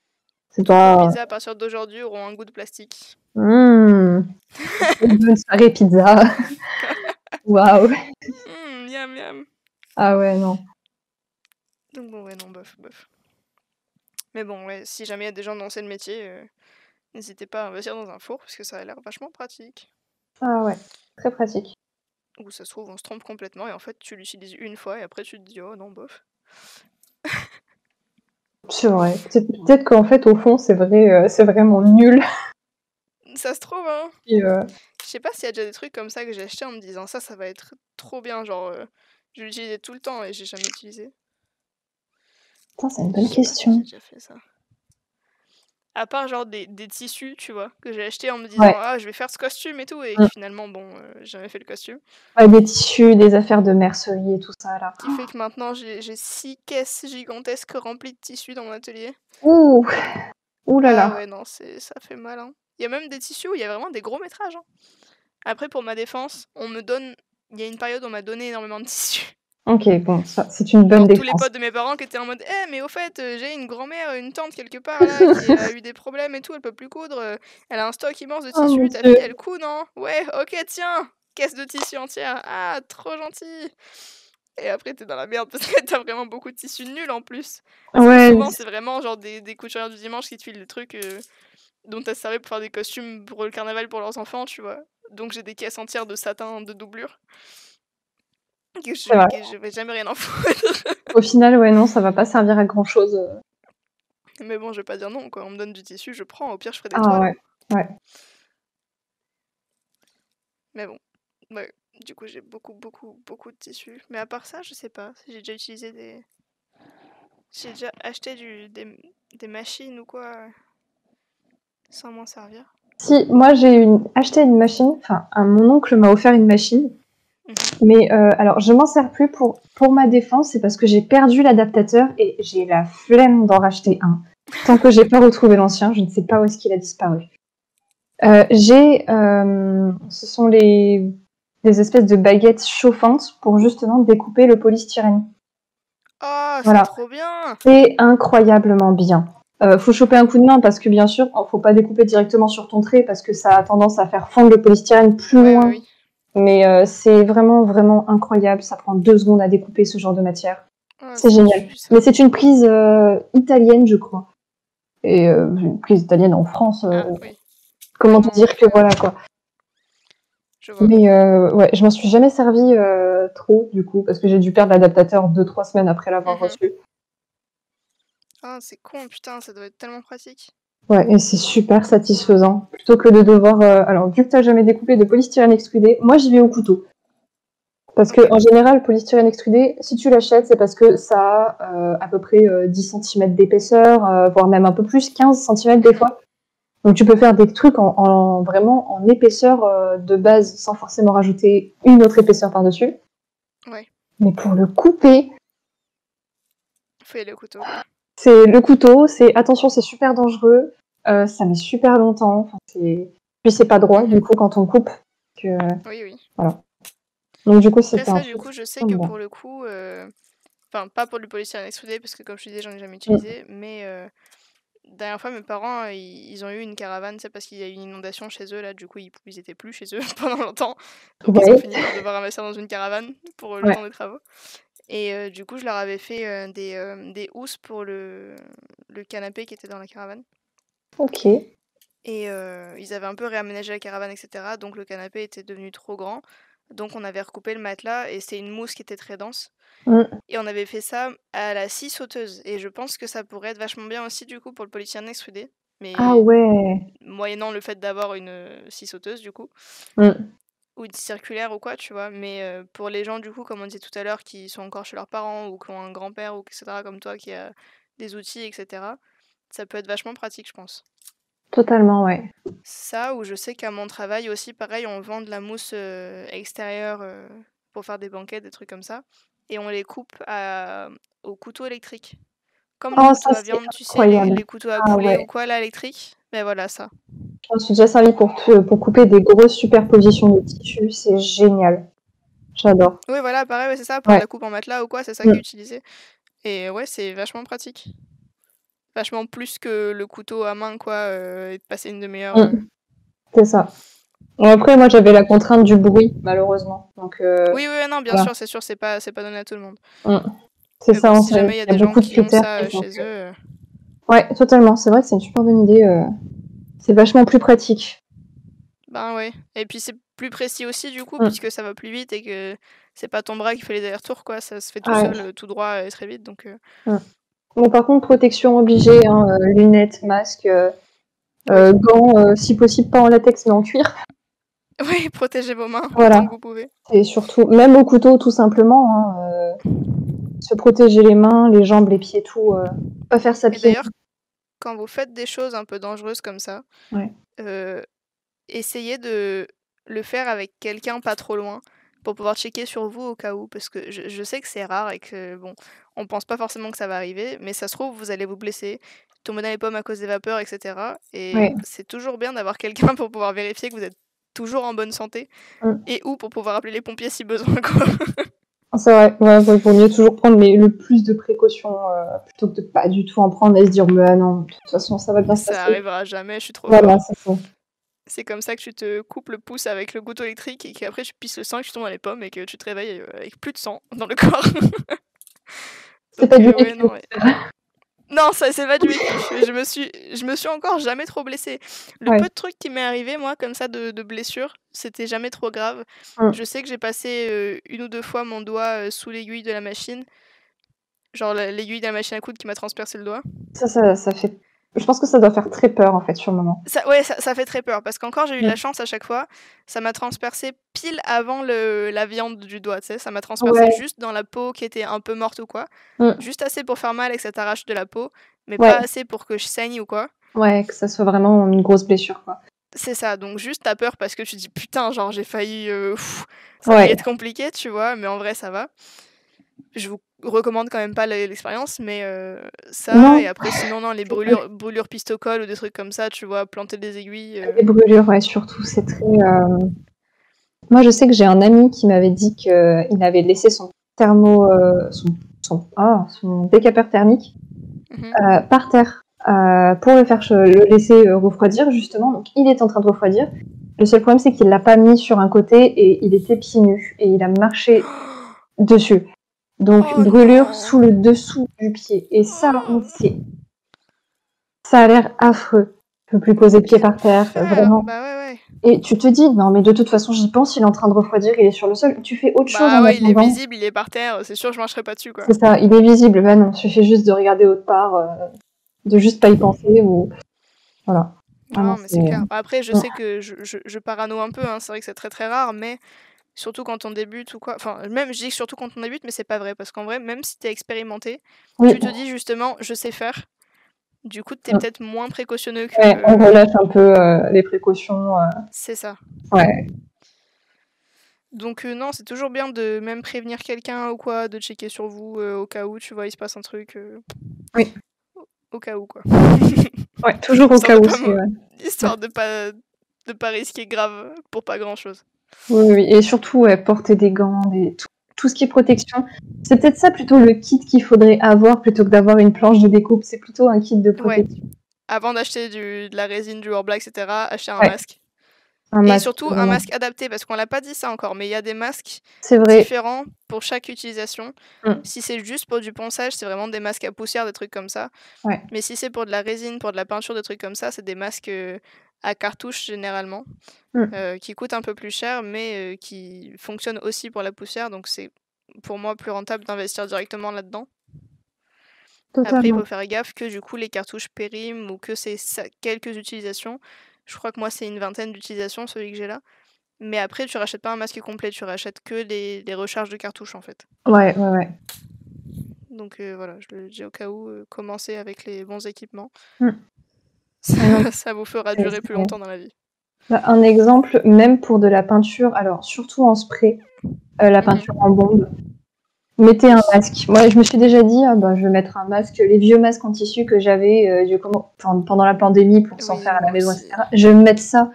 C'est pas... Les pizzas, à partir d'aujourd'hui, auront un goût de plastique. Une bonne soirée pizza. Waouh. Miam, miam. Ah ouais, non. Donc bon, ouais, non, bof. Mais bon, ouais, si jamais il y a des gens dans le métier, n'hésitez pas à investir dans un four, parce que ça a l'air vachement pratique. Ah ouais, très pratique. Ou ça se trouve, on se trompe complètement, et en fait, tu l'utilises une fois, et après tu te dis, oh non, bof. C'est vrai. Peut-être qu'en fait, au fond, c'est vrai, c'est vraiment nul. Ça se trouve, hein. Et je sais pas s'il y a déjà des trucs comme ça que j'ai acheté en me disant ça va être trop bien, genre je l'utilisais tout le temps et j'ai jamais utilisé. Putain, c'est une bonne question. J'ai déjà fait ça. À part genre des tissus, tu vois, que j'ai acheté en me disant ah je vais faire ce costume et tout, et finalement bon, j'ai jamais fait le costume. Ouais, des tissus, des affaires de mercerie et tout ça là. Qui fait que maintenant j'ai 6 caisses gigantesques remplies de tissus dans mon atelier. Ouh là là. Ah ouais, non, ça fait mal, hein. Il y a même des tissus où il y a vraiment des gros métrages, hein. Après, pour ma défense, il y a une période où on m'a donné énormément de tissus. Ok, bon, ça, c'est une bonne défense. Tous les potes de mes parents qui étaient en mode mais au fait, j'ai une grand-mère, une tante quelque part là, qui a eu des problèmes et tout, elle peut plus coudre, elle a un stock immense de tissus, ta fille elle coud, non? Ouais, ok, tiens, caisse de tissu entière, ah, trop gentil! Et après, t'es dans la merde parce que t'as vraiment beaucoup de tissus nuls en plus. Parce que souvent, c'est vraiment genre des couturières du dimanche qui te filent des trucs dont t'as servi pour faire des costumes pour le carnaval pour leurs enfants, tu vois. Donc j'ai des caisses entières de satin de doublure. Que je vais jamais rien en foutre. Au final, ouais, non, ça va pas servir à grand chose. Mais bon, je vais pas dire non, quoi. On me donne du tissu, je prends. Au pire, je ferai des toiles. Ouais. Mais bon, ouais. Du coup, j'ai beaucoup de tissu. Mais à part ça, je sais pas si j'ai déjà utilisé j'ai déjà acheté des machines ou quoi sans m'en servir. Si, moi j'ai acheté une machine, enfin, mon oncle m'a offert une machine. Mais alors, je m'en sers plus pour ma défense, c'est parce que j'ai perdu l'adaptateur et j'ai la flemme d'en racheter un. Tant que j'ai pas retrouvé l'ancien, je ne sais pas où est-ce qu'il a disparu. Ce sont des espèces de baguettes chauffantes pour justement découper le polystyrène. Oh, c'est trop bien! C'est incroyablement bien. Faut choper un coup de main parce que bien sûr, faut pas découper directement sur ton trait parce que ça a tendance à faire fondre le polystyrène plus loin. Oui. Mais c'est vraiment incroyable. Ça prend 2 secondes à découper ce genre de matière. C'est génial. Mais c'est une prise italienne, je crois. Et une prise italienne en France. Comment te dire que voilà quoi. Mais ouais, je m'en suis jamais servi trop du coup parce que j'ai dû perdre l'adaptateur 2-3 semaines après l'avoir reçu. Ah, c'est con, putain, ça doit être tellement pratique. Ouais, et c'est super satisfaisant. Plutôt que de devoir... alors, vu que tu n'as jamais découpé de polystyrène extrudé, moi, j'y vais au couteau. Parce que en général, le polystyrène extrudé, si tu l'achètes, c'est parce que ça a à peu près 10 cm d'épaisseur, voire même un peu plus, 15 cm des fois. Donc, tu peux faire des trucs vraiment en épaisseur de base, sans forcément rajouter une autre épaisseur par-dessus. Ouais. Mais pour le couper... Faut aller au couteau. C'est le couteau, attention, c'est super dangereux. ça met super longtemps. Enfin, puis c'est pas droit, du coup, quand on coupe. Que, Oui. voilà. Donc, du coup, Après c'était un ça, du truc. coup, je sais que pour le coup, enfin, pas pour du polystyrène extrudé, parce que comme je te disais, j'en ai jamais utilisé, mais dernière fois, mes parents, ils ont eu une caravane, c'est parce qu'il y a eu une inondation chez eux, là, du coup, ils étaient plus chez eux pendant longtemps. Donc, ils ont fini par devoir investir dans une caravane pour le temps des travaux. Et du coup, je leur avais fait des housses pour le canapé qui était dans la caravane. Ok. Et ils avaient un peu réaménagé la caravane, etc. Donc, le canapé était devenu trop grand. Donc, on avait recoupé le matelas et c'est une mousse qui était très dense. Et on avait fait ça à la scie sauteuse. Et je pense que ça pourrait être vachement bien aussi, du coup, pour le polystyrène extrudé. Mais Ah ouais. moyennant le fait d'avoir une scie sauteuse, du coup. Ou une circulaire ou quoi, tu vois. Mais pour les gens, du coup, comme on disait tout à l'heure, qui sont encore chez leurs parents ou qui ont un grand-père ou etc., comme toi, qui a des outils, etc., ça peut être vachement pratique, je pense. Totalement, ouais. Ça, ou je sais qu'à mon travail aussi, pareil, on vend de la mousse extérieure pour faire des banquettes, des trucs comme ça. Et on les coupe au couteau électrique. Comme les couteaux ça, à c'est viande, tu sais, incroyable. les couteaux à Ah poulet ouais. ou quoi, là, électrique. Ben voilà, ça. Je me suis déjà servi pour couper des grosses superpositions de tissus. C'est génial. J'adore. Oui, voilà, pareil, ouais, c'est ça, pour de la coupe en matelas ou quoi, c'est ça qui est utilisé. Et ouais, c'est vachement pratique. Vachement plus que le couteau à main, quoi, et de passer une demi-heure. C'est ça. Bon, après, moi, j'avais la contrainte du bruit, malheureusement. Donc, Oui, non, bien sûr, c'est sûr, c'est pas donné à tout le monde. C'est Mais ça, bon, si jamais il y a des gens beaucoup de qui ont critères. ça chez eux. Ouais, totalement. C'est vrai que c'est une super bonne idée. C'est vachement plus pratique. Ben ouais. Et puis c'est plus précis aussi, du coup, puisque ça va plus vite et que c'est pas ton bras qui fait les allers-retours, quoi. Ça se fait tout seul, tout droit et très vite. Donc. Bon, par contre, protection obligée, hein, lunettes, masque, gants, si possible pas en latex mais en cuir. Oui, protégez vos mains Voilà. autant que vous pouvez. Et surtout, même au couteau, tout simplement, hein, se protéger les mains, les jambes, les pieds, tout. Pas faire sa Et pied. d'ailleurs, quand vous faites des choses un peu dangereuses comme ça, essayez de le faire avec quelqu'un pas trop loin pour pouvoir checker sur vous au cas où, parce que je sais que c'est rare et que bon, on pense pas forcément que ça va arriver, mais ça se trouve, vous allez vous blesser, tomber dans les pommes à cause des vapeurs, etc. Et c'est toujours bien d'avoir quelqu'un pour pouvoir vérifier que vous êtes toujours en bonne santé et ou pour pouvoir appeler les pompiers si besoin, quoi. C'est vrai, il vaut mieux toujours prendre le plus de précautions plutôt que de pas du tout en prendre et se dire mais non, de toute façon ça va bien se passer. Ça arrivera jamais, je suis trop Voilà, fort. c'est ça. C'est comme ça que tu te coupes le pouce avec le couteau électrique et qu'après tu pisses le sang et que tu tombes dans les pommes et que tu te réveilles avec plus de sang dans le corps. C'est pas du vécu. Non, ça c'est pas du vécu. Je me suis encore jamais trop blessée. Le peu de trucs qui m'est arrivé, moi, comme ça, de blessures, c'était jamais trop grave. Je sais que j'ai passé une ou deux fois mon doigt sous l'aiguille de la machine. Genre l'aiguille de la machine à coudre qui m'a transpercé le doigt. Ça fait... Je pense que ça doit faire très peur, en fait, sur le moment. Ça fait très peur, parce qu'encore j'ai eu de la chance à chaque fois. Ça m'a transpercé pile avant la viande du doigt, tu sais. Ça m'a transpercé juste dans la peau qui était un peu morte ou quoi. Juste assez pour faire mal et que ça t'arrache de la peau, mais pas assez pour que je saigne ou quoi. Ouais, que ça soit vraiment une grosse blessure, quoi. C'est ça, donc juste t'as peur parce que tu te dis putain, genre j'ai failli... ça va être compliqué, tu vois, mais en vrai ça va. Je vous recommande quand même pas l'expérience, mais ça, non. Et après sinon, non, les brûlures pistocol ou des trucs comme ça, tu vois, planter des aiguilles. Les brûlures, ouais, surtout, c'est très... Moi, je sais que j'ai un ami qui m'avait dit qu'il avait laissé son son décapeur thermique par terre pour le laisser refroidir, justement. Donc, il est en train de refroidir. Le seul problème, c'est qu'il l'a pas mis sur un côté et il était pieds nus et il a marché dessus. Donc, brûlure sous le dessous du pied. Et ça, ça a l'air affreux. Je peux plus poser pied par terre, vraiment. Bah ouais. Et tu te dis, non, mais de toute façon, j'y pense, il est en train de refroidir, il est sur le sol. Tu fais autre chose en attendant. Il est visible, il est par terre, c'est sûr, je marcherai pas dessus, quoi. C'est ça, il est visible. Bah non, il suffit juste de regarder autre part, de juste pas y penser ou... Voilà. Non, mais c'est clair. Après, je sais que je parano un peu, hein. C'est vrai que c'est très très rare, mais surtout quand on débute ou quoi. Enfin, même je dis surtout quand on débute, mais c'est pas vrai, parce qu'en vrai, même si t'es expérimenté, tu te dis justement, je sais faire. Du coup, t'es peut-être moins précautionneux que... Ouais, on relâche un peu les précautions. C'est ça. Ouais. Donc non, c'est toujours bien de même prévenir quelqu'un ou quoi, de checker sur vous au cas où, tu vois, il se passe un truc. Oui. au cas où, quoi. Ouais, toujours au cas où. Histoire de pas risquer grave pour pas grand-chose. Oui, et surtout porter des gants, tout ce qui est protection. C'est peut-être ça plutôt le kit qu'il faudrait avoir plutôt que d'avoir une planche de découpe. C'est plutôt un kit de protection. Ouais. Avant d'acheter de la résine, du Orbla, etc., acheter un Ouais. masque. Un Et masque, surtout un masque adapté, parce qu'on l'a pas dit ça encore, mais il y a des masques c'est vrai. différents pour chaque utilisation. Si c'est juste pour du ponçage, c'est vraiment des masques à poussière, des trucs comme ça. Ouais. Mais si c'est pour de la résine, pour de la peinture, des trucs comme ça, c'est des masques à cartouche généralement, qui coûtent un peu plus cher, mais qui fonctionnent aussi pour la poussière. Donc c'est pour moi plus rentable d'investir directement là-dedans. Totalement. Après, il faut faire gaffe que du coup les cartouches périment ou que c'est quelques utilisations. Je crois que moi c'est une 20aine d'utilisations celui que j'ai là. Mais après, tu rachètes pas un masque complet, tu rachètes que les recharges de cartouches en fait. Ouais. Donc voilà, je le dis au cas où, commencer avec les bons équipements. Ça vous fera durer plus longtemps dans la vie. Un exemple, même pour de la peinture, alors surtout en spray, la peinture en bombe, mettez un masque. Moi, je me suis déjà dit, je vais mettre un masque, les vieux masques en tissu que j'avais pendant la pandémie pour s'en faire à la maison, etc. Je vais me mettre ça.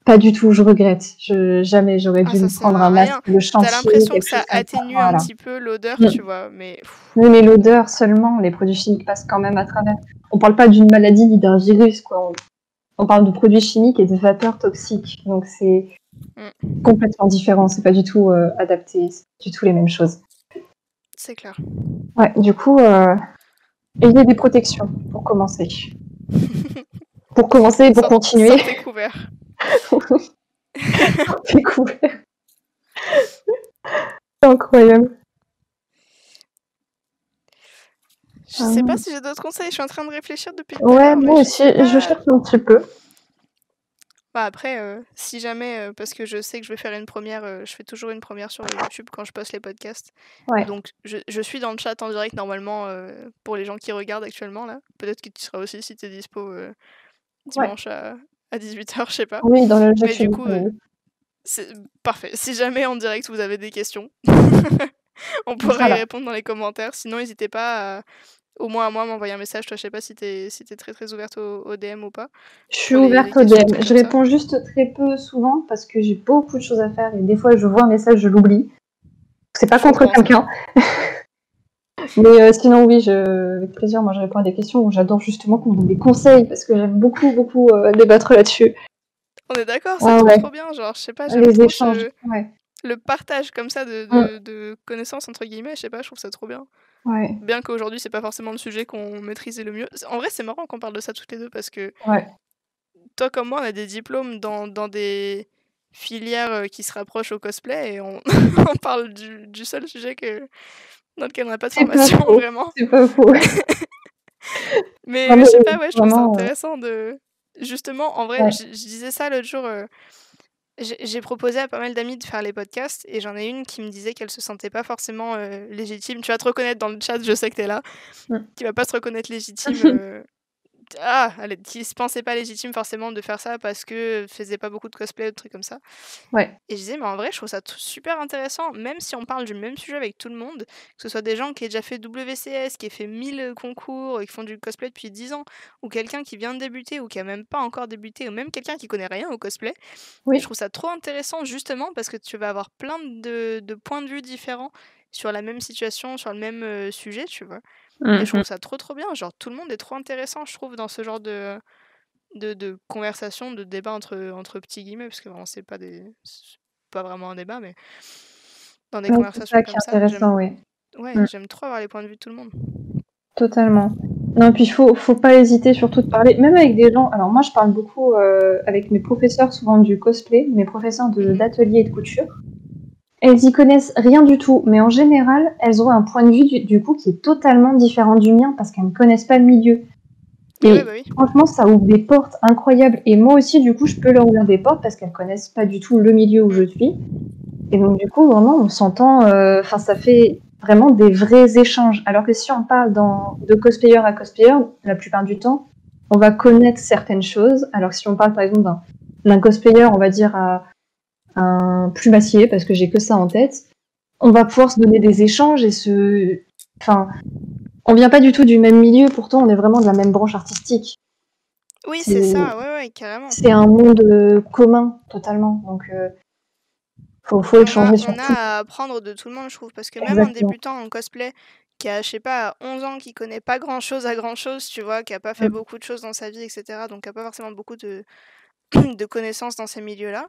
Pas du tout, je regrette. Jamais j'aurais dû me prendre un masque de chantier. T'as l'impression que ça atténue un petit peu l'odeur, tu vois, mais... Oui, mais l'odeur seulement, les produits chimiques passent quand même à travers. On parle pas d'une maladie ni d'un virus, quoi. On parle de produits chimiques et de vapeurs toxiques. Donc c'est complètement différent, c'est pas du tout adapté, c'est pas du tout les mêmes choses. C'est clair. Ouais, du coup, ayez des protections pour commencer. Pour continuer. Sortez couvert. Sortez couvert. C'est incroyable. Je sais pas si j'ai d'autres conseils, je suis en train de réfléchir depuis tout à Ouais, l'heure. moi aussi, je cherche un petit peu. Après, si jamais, parce que je sais que je vais faire une première, je fais toujours une première sur YouTube quand je poste les podcasts. Ouais. Donc je suis dans le chat en direct normalement pour les gens qui regardent actuellement là. Peut-être que tu seras aussi si t'es dispo dimanche à 18h, je sais pas. Oui, dans le chat. Mais du coup, c'est parfait. Si jamais en direct vous avez des questions, on pourrait y répondre dans les commentaires. Sinon, n'hésitez pas au moins à moi m'envoyer un message. Toi, je sais pas si t'es très très ouverte au DM ou pas. Je suis ouverte au DM. Je réponds juste très peu souvent parce que j'ai beaucoup de choses à faire et des fois je vois un message, je l'oublie. C'est pas contre quelqu'un. Mais sinon oui, avec plaisir, moi je réponds à des questions où j'adore justement qu'on me donne des conseils parce que j'aime beaucoup débattre là-dessus. On est d'accord, c'est trop bien, genre je sais pas, j'aime les trop échanges, le partage comme ça de connaissances entre guillemets, je sais pas, je trouve ça trop bien. Ouais. Bien qu'aujourd'hui c'est pas forcément le sujet qu'on maîtrisait le mieux. En vrai c'est marrant qu'on parle de ça toutes les deux parce que toi comme moi on a des diplômes dans des filières qui se rapprochent au cosplay et on parle du seul sujet dans lequel on n'a pas de formation vraiment. C'est pas faux. Mais je sais pas, je trouve ça intéressant de... Justement, en vrai, je disais ça l'autre jour... J'ai proposé à pas mal d'amis de faire les podcasts et j'en ai une qui me disait qu'elle se sentait pas forcément légitime. Tu vas te reconnaître dans le chat, je sais que t'es là. Qui va pas se reconnaître légitime. Qui se pensait pas légitime forcément de faire ça parce que faisait pas beaucoup de cosplay ou de trucs comme ça. Ouais. Et je disais, mais en vrai, je trouve ça super intéressant, même si on parle du même sujet avec tout le monde, que ce soit des gens qui aient déjà fait WCS, qui aient fait 1000 concours, qui font du cosplay depuis 10 ans, ou quelqu'un qui vient de débuter, ou qui a même pas encore débuté, ou même quelqu'un qui connaît rien au cosplay. Je trouve ça trop intéressant justement parce que tu vas avoir plein de points de vue différents sur la même situation, sur le même sujet, tu vois. Et je trouve ça trop bien, genre tout le monde est trop intéressant, je trouve, dans ce genre de conversation, de débat entre petits guillemets, parce que vraiment c'est pas vraiment un débat, mais dans des conversations comme ça, j'aime trop avoir les points de vue de tout le monde. Totalement. Non, puis faut pas hésiter surtout de parler, même avec des gens. Alors moi je parle beaucoup avec mes professeurs souvent du cosplay, mes professeurs d'atelier et de couture. Elles y connaissent rien du tout, mais en général, elles ont un point de vue du coup qui est totalement différent du mien parce qu'elles ne connaissent pas le milieu. Et franchement, ça ouvre des portes incroyables. Et moi aussi, du coup, je peux leur ouvrir des portes parce qu'elles connaissent pas du tout le milieu où je suis. Et donc, du coup, vraiment, on s'entend. Ça fait vraiment des vrais échanges. Alors que si on parle de cosplayer à cosplayer, la plupart du temps, on va connaître certaines choses. Alors que si on parle, par exemple, d'un cosplayer, on va dire à un plumassier, parce que j'ai que ça en tête, on va pouvoir se donner des échanges et on vient pas du tout du même milieu, pourtant on est vraiment de la même branche artistique. Oui, c'est ça, ouais, carrément. C'est un monde commun, totalement. Donc, faut échanger sur On tout. a à apprendre de tout le monde, je trouve, parce que même un débutant en cosplay qui a, je sais pas, 11 ans, qui connaît pas grand-chose à grand-chose, tu vois, qui a pas fait beaucoup de choses dans sa vie, etc., donc qui a pas forcément beaucoup de connaissances dans ces milieux-là,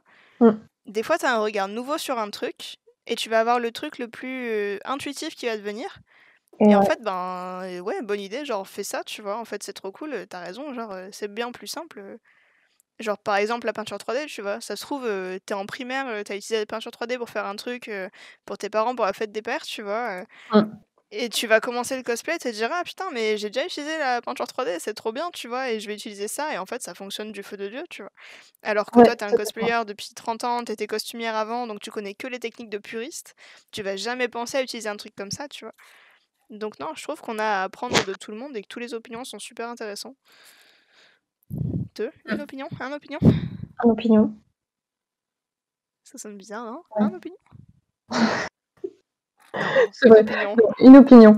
des fois, tu as un regard nouveau sur un truc, et tu vas avoir le truc le plus intuitif qui va te venir. Et en fait, ouais, bonne idée, genre, fais ça, tu vois, en fait, c'est trop cool, t'as raison, genre, c'est bien plus simple. Genre, par exemple, la peinture 3D, tu vois, ça se trouve, t'es en primaire, t'as utilisé la peinture 3D pour faire un truc pour tes parents, pour la fête des pères, tu vois, et tu vas commencer le cosplay, et te dire, ah putain, mais j'ai déjà utilisé la peinture 3D, c'est trop bien, tu vois, et je vais utiliser ça, et en fait, ça fonctionne du feu de Dieu, tu vois. Alors que toi, t'es un cosplayer depuis 30 ans, t'étais costumière avant, donc tu connais que les techniques de puriste, tu vas jamais penser à utiliser un truc comme ça, tu vois. Donc non, je trouve qu'on a à apprendre de tout le monde et que toutes les opinions sont super intéressantes. Une opinion? Un opinion? Un opinion. Ça sonne bizarre, non? Un opinion? Non, c'est une vrai. opinion. Non, une opinion.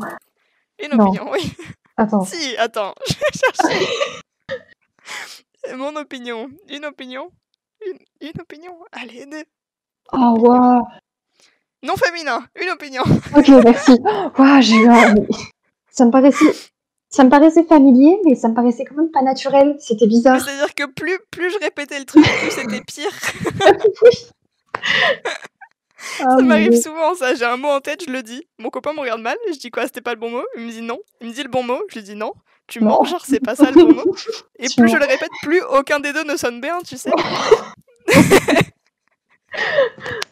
Une opinion, oui. Attends. Si, attends, je vais chercher. Mon opinion. Une opinion. Une opinion. Allez, deux. Oh, waouh. Non féminin, une opinion. Ok, merci. Waouh, j'ai eu un... Ça me paraissait familier, mais ça me paraissait quand même pas naturel. C'était bizarre. C'est-à-dire que plus je répétais le truc, plus c'était pire. Ça m'arrive souvent, ça. J'ai un mot en tête, je le dis. Mon copain me regarde mal, je dis quoi, c'était pas le bon mot? Il me dit non. Il me dit le bon mot, je lui dis non. Tu mens, genre c'est pas ça le bon mot. Et plus je le répète, plus aucun des deux ne sonne bien, tu sais.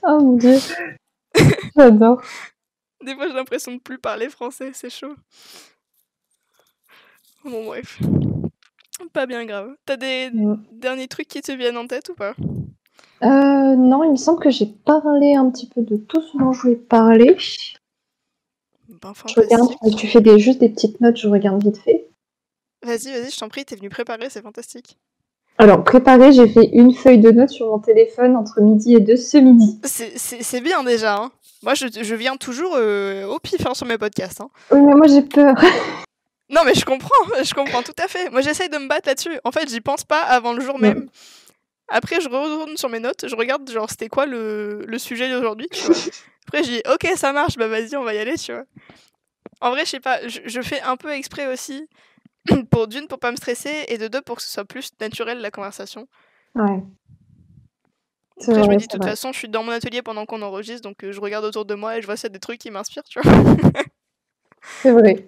Oh mon dieu. J'adore. Des fois j'ai l'impression de plus parler français, c'est chaud. Bon bref. Pas bien grave. T'as des derniers trucs qui te viennent en tête ou pas? Non, il me semble que j'ai parlé un petit peu de tout ce dont je voulais parler. Ben, je regarde, tu fais juste des petites notes, je regarde vite fait. Vas-y, je t'en prie, t'es venu préparer, c'est fantastique. Alors, préparer, j'ai fait une feuille de notes sur mon téléphone entre midi et 2 ce midi. C'est bien déjà, hein. Moi, je viens toujours au pif sur mes podcasts. Hein. Oui, mais moi, j'ai peur. Non, mais je comprends tout à fait. Moi, j'essaye de me battre là-dessus. En fait, j'y pense pas avant le jour même. Après, je retourne sur mes notes, je regarde, genre, c'était quoi le sujet d'aujourd'hui, tu vois. Après, je dis, ok, ça marche, bah vas-y, on va y aller, tu vois. En vrai, je sais pas, je fais un peu exprès aussi, pour pas me stresser, et de deux, pour que ce soit plus naturel, la conversation. Ouais. Après, je me dis, de toute façon, je suis dans mon atelier pendant qu'on enregistre, donc je regarde autour de moi et je vois s'il y a des trucs qui m'inspirent, tu vois. C'est vrai.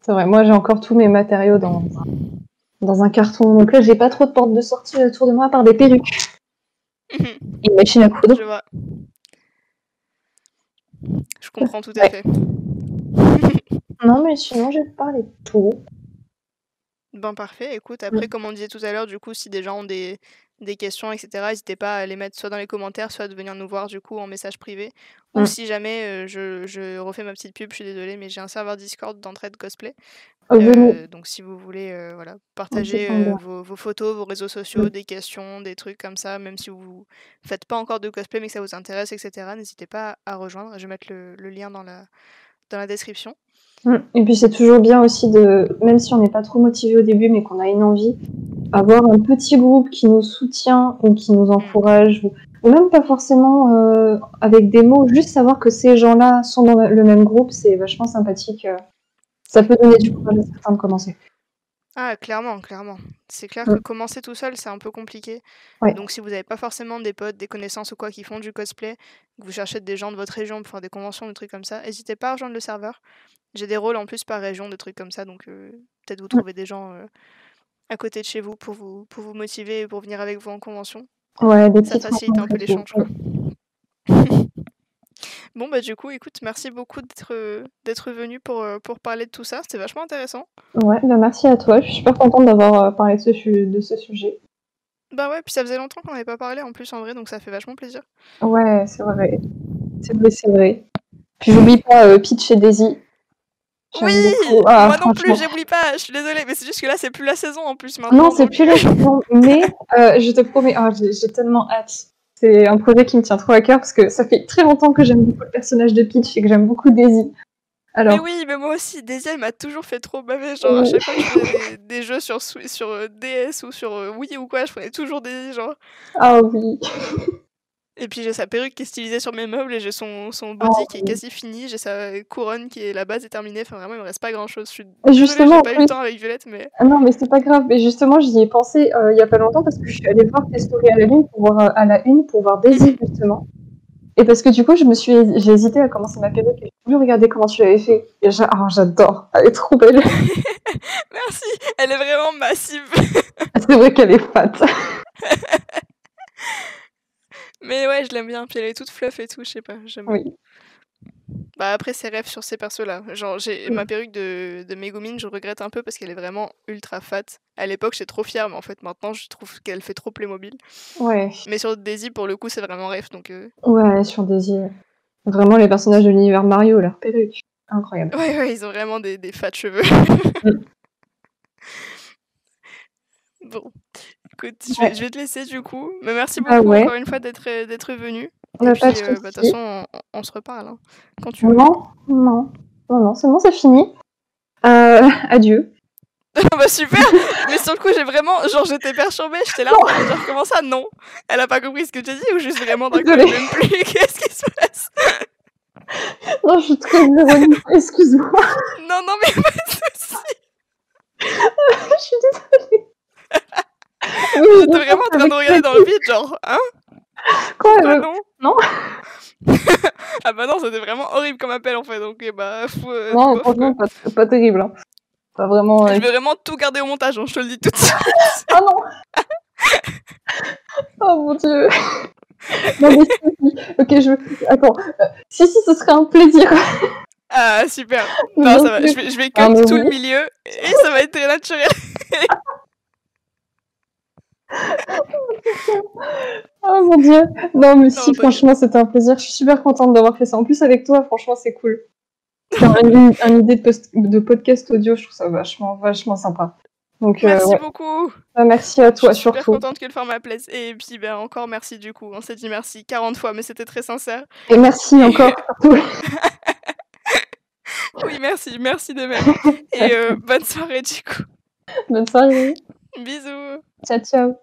C'est vrai. Moi, j'ai encore tous mes matériaux dans un carton. Donc là, j'ai pas trop de portes de sortie autour de moi, à part des perruques. Et une machine à coudre. Je vois. Je comprends tout à fait. Non, mais sinon, j'ai parlé de tout. Ben parfait, écoute, après comme on disait tout à l'heure, du coup, si des gens ont des questions, etc., n'hésitez pas à les mettre soit dans les commentaires, soit de venir nous voir du coup en message privé. Ou si jamais, je refais ma petite pub, je suis désolée, mais j'ai un serveur Discord d'entraide cosplay. Donc si vous voulez voilà, partager vos photos, vos réseaux sociaux, des questions, des trucs comme ça, même si vous faites pas encore de cosplay mais que ça vous intéresse, etc., n'hésitez pas à rejoindre. Je vais mettre le lien dans la description. Et puis c'est toujours bien aussi même si on n'est pas trop motivé au début mais qu'on a une envie, avoir un petit groupe qui nous soutient ou qui nous encourage, ou même pas forcément avec des mots, juste savoir que ces gens-là sont dans le même groupe, c'est vachement sympathique. Ça peut donner du courage à certains de commencer. Ah, clairement. C'est clair que commencer tout seul, c'est un peu compliqué. Ouais. Donc si vous n'avez pas forcément des potes, des connaissances ou quoi qui font du cosplay, que vous cherchez des gens de votre région pour faire des conventions, des trucs comme ça, n'hésitez pas à rejoindre le serveur. J'ai des rôles en plus par région, des trucs comme ça, donc peut-être vous trouvez des gens à côté de chez vous pour vous motiver et pour venir avec vous en convention. Ouais, ça facilite un peu l'échange. Bon bah du coup, écoute, merci beaucoup d'être venu pour parler de tout ça, c'était vachement intéressant. Ouais, bah merci à toi, je suis super contente d'avoir parlé de ce sujet. Bah ouais, puis ça faisait longtemps qu'on n'avait pas parlé en plus en vrai, donc ça fait vachement plaisir. Ouais, c'est vrai. C'est vrai. Puis j'oublie pas Peach et Daisy. Oui, moi non plus, j'oublie pas, je suis désolée, mais c'est juste que là, c'est plus la saison en plus maintenant. Non, c'est plus la saison, mais je te promets, j'ai tellement hâte. C'est un projet qui me tient trop à cœur parce que ça fait très longtemps que j'aime beaucoup le personnage de Peach et que j'aime beaucoup Daisy. Mais Alors, oui, mais moi aussi, Daisy, elle m'a toujours fait trop baver. Genre, à chaque fois que je faisais des jeux sur DS ou sur Wii ou quoi, je prenais toujours Daisy, genre. ah oui. Et puis j'ai sa perruque qui est stylisée sur mes meubles et j'ai son Ah body qui est oui. quasi fini, j'ai sa couronne qui est la base est terminée, enfin vraiment il me reste pas grand chose. Je suis Et désolée, justement, j'ai en pas eu le plus, temps avec Violette, mais ah non, mais c'est pas grave. Mais justement, j'y ai pensé il y a pas longtemps parce que je suis allée voir tes stories à la une pour voir, à la une pour voir Daisy, justement. Et parce que du coup, j'ai hésité à commencer ma perruque et j'ai voulu regarder comment tu l'avais fait. Et j'adore. Elle est trop belle. merci, elle est vraiment massive. C'est vrai qu'elle est fat. Mais ouais, je l'aime bien, puis elle est toute fluff et tout, je sais pas, j'aime bien. Oui. Bah après ses rêves sur ces persos-là, genre j'ai ma perruque de Megumin, je regrette un peu parce qu'elle est vraiment ultra fat. À l'époque j'étais trop fière, mais en fait maintenant je trouve qu'elle fait trop Playmobil. Ouais. Mais sur Daisy pour le coup c'est vraiment rêve, donc Ouais, sur Daisy. Vraiment les personnages de l'univers Mario, leur perruque. Incroyable. ouais, ils ont vraiment des fat cheveux. Bon, écoute, Ouais. je vais te laisser du coup. Mais merci Bah beaucoup ouais. encore une fois d'être venu. On Et n'a puis, pas de de toute soucis. façon, on se reparle hein, quand tu veux. Non, non. Non, non, c'est bon, c'est fini. Adieu. Bah super. Mais sur le coup, j'ai vraiment, genre, j'étais perturbée. J'étais là en train de dire comment ça, non. Elle a pas compris ce que tu as dit ou juste vraiment d'un coup, elle Désolée. m'aime plus. Qu'est-ce qui se passe? Non, je suis très ironique. Excuse-moi. Non, mais pas de soucis. Je suis désolée. J'étais vraiment en train de regarder dans le vide, genre, hein? Quoi, Pourquoi non? Non. Ah bah non, c'était vraiment horrible comme appel en fait. Donc, bah, Non, bof, franchement, pas terrible. Hein. Pas vraiment. Je vais vraiment tout garder au montage, hein, je te le dis tout de suite. Ah non. Oh mon dieu. Non, mais si. Ok, attends. Si, ce serait un plaisir. Ah, super. Non, ça va. Je vais cut tout le milieu et ça va être très naturel. Oh mon dieu. Non, mais Non, si, franchement, c'était un plaisir. Je suis super contente d'avoir fait ça. En plus, avec toi, franchement, c'est cool. Faire une idée de podcast audio, je trouve ça vachement sympa. Donc, merci beaucoup. Merci à toi, je suis super surtout. contente que le format plaise. Et puis, ben, encore merci du coup. On s'est dit merci 40 fois, mais c'était très sincère. Et merci encore, surtout. Oui, merci de même. Et bonne soirée du coup. Bonne soirée. Bisous. Ciao, ciao.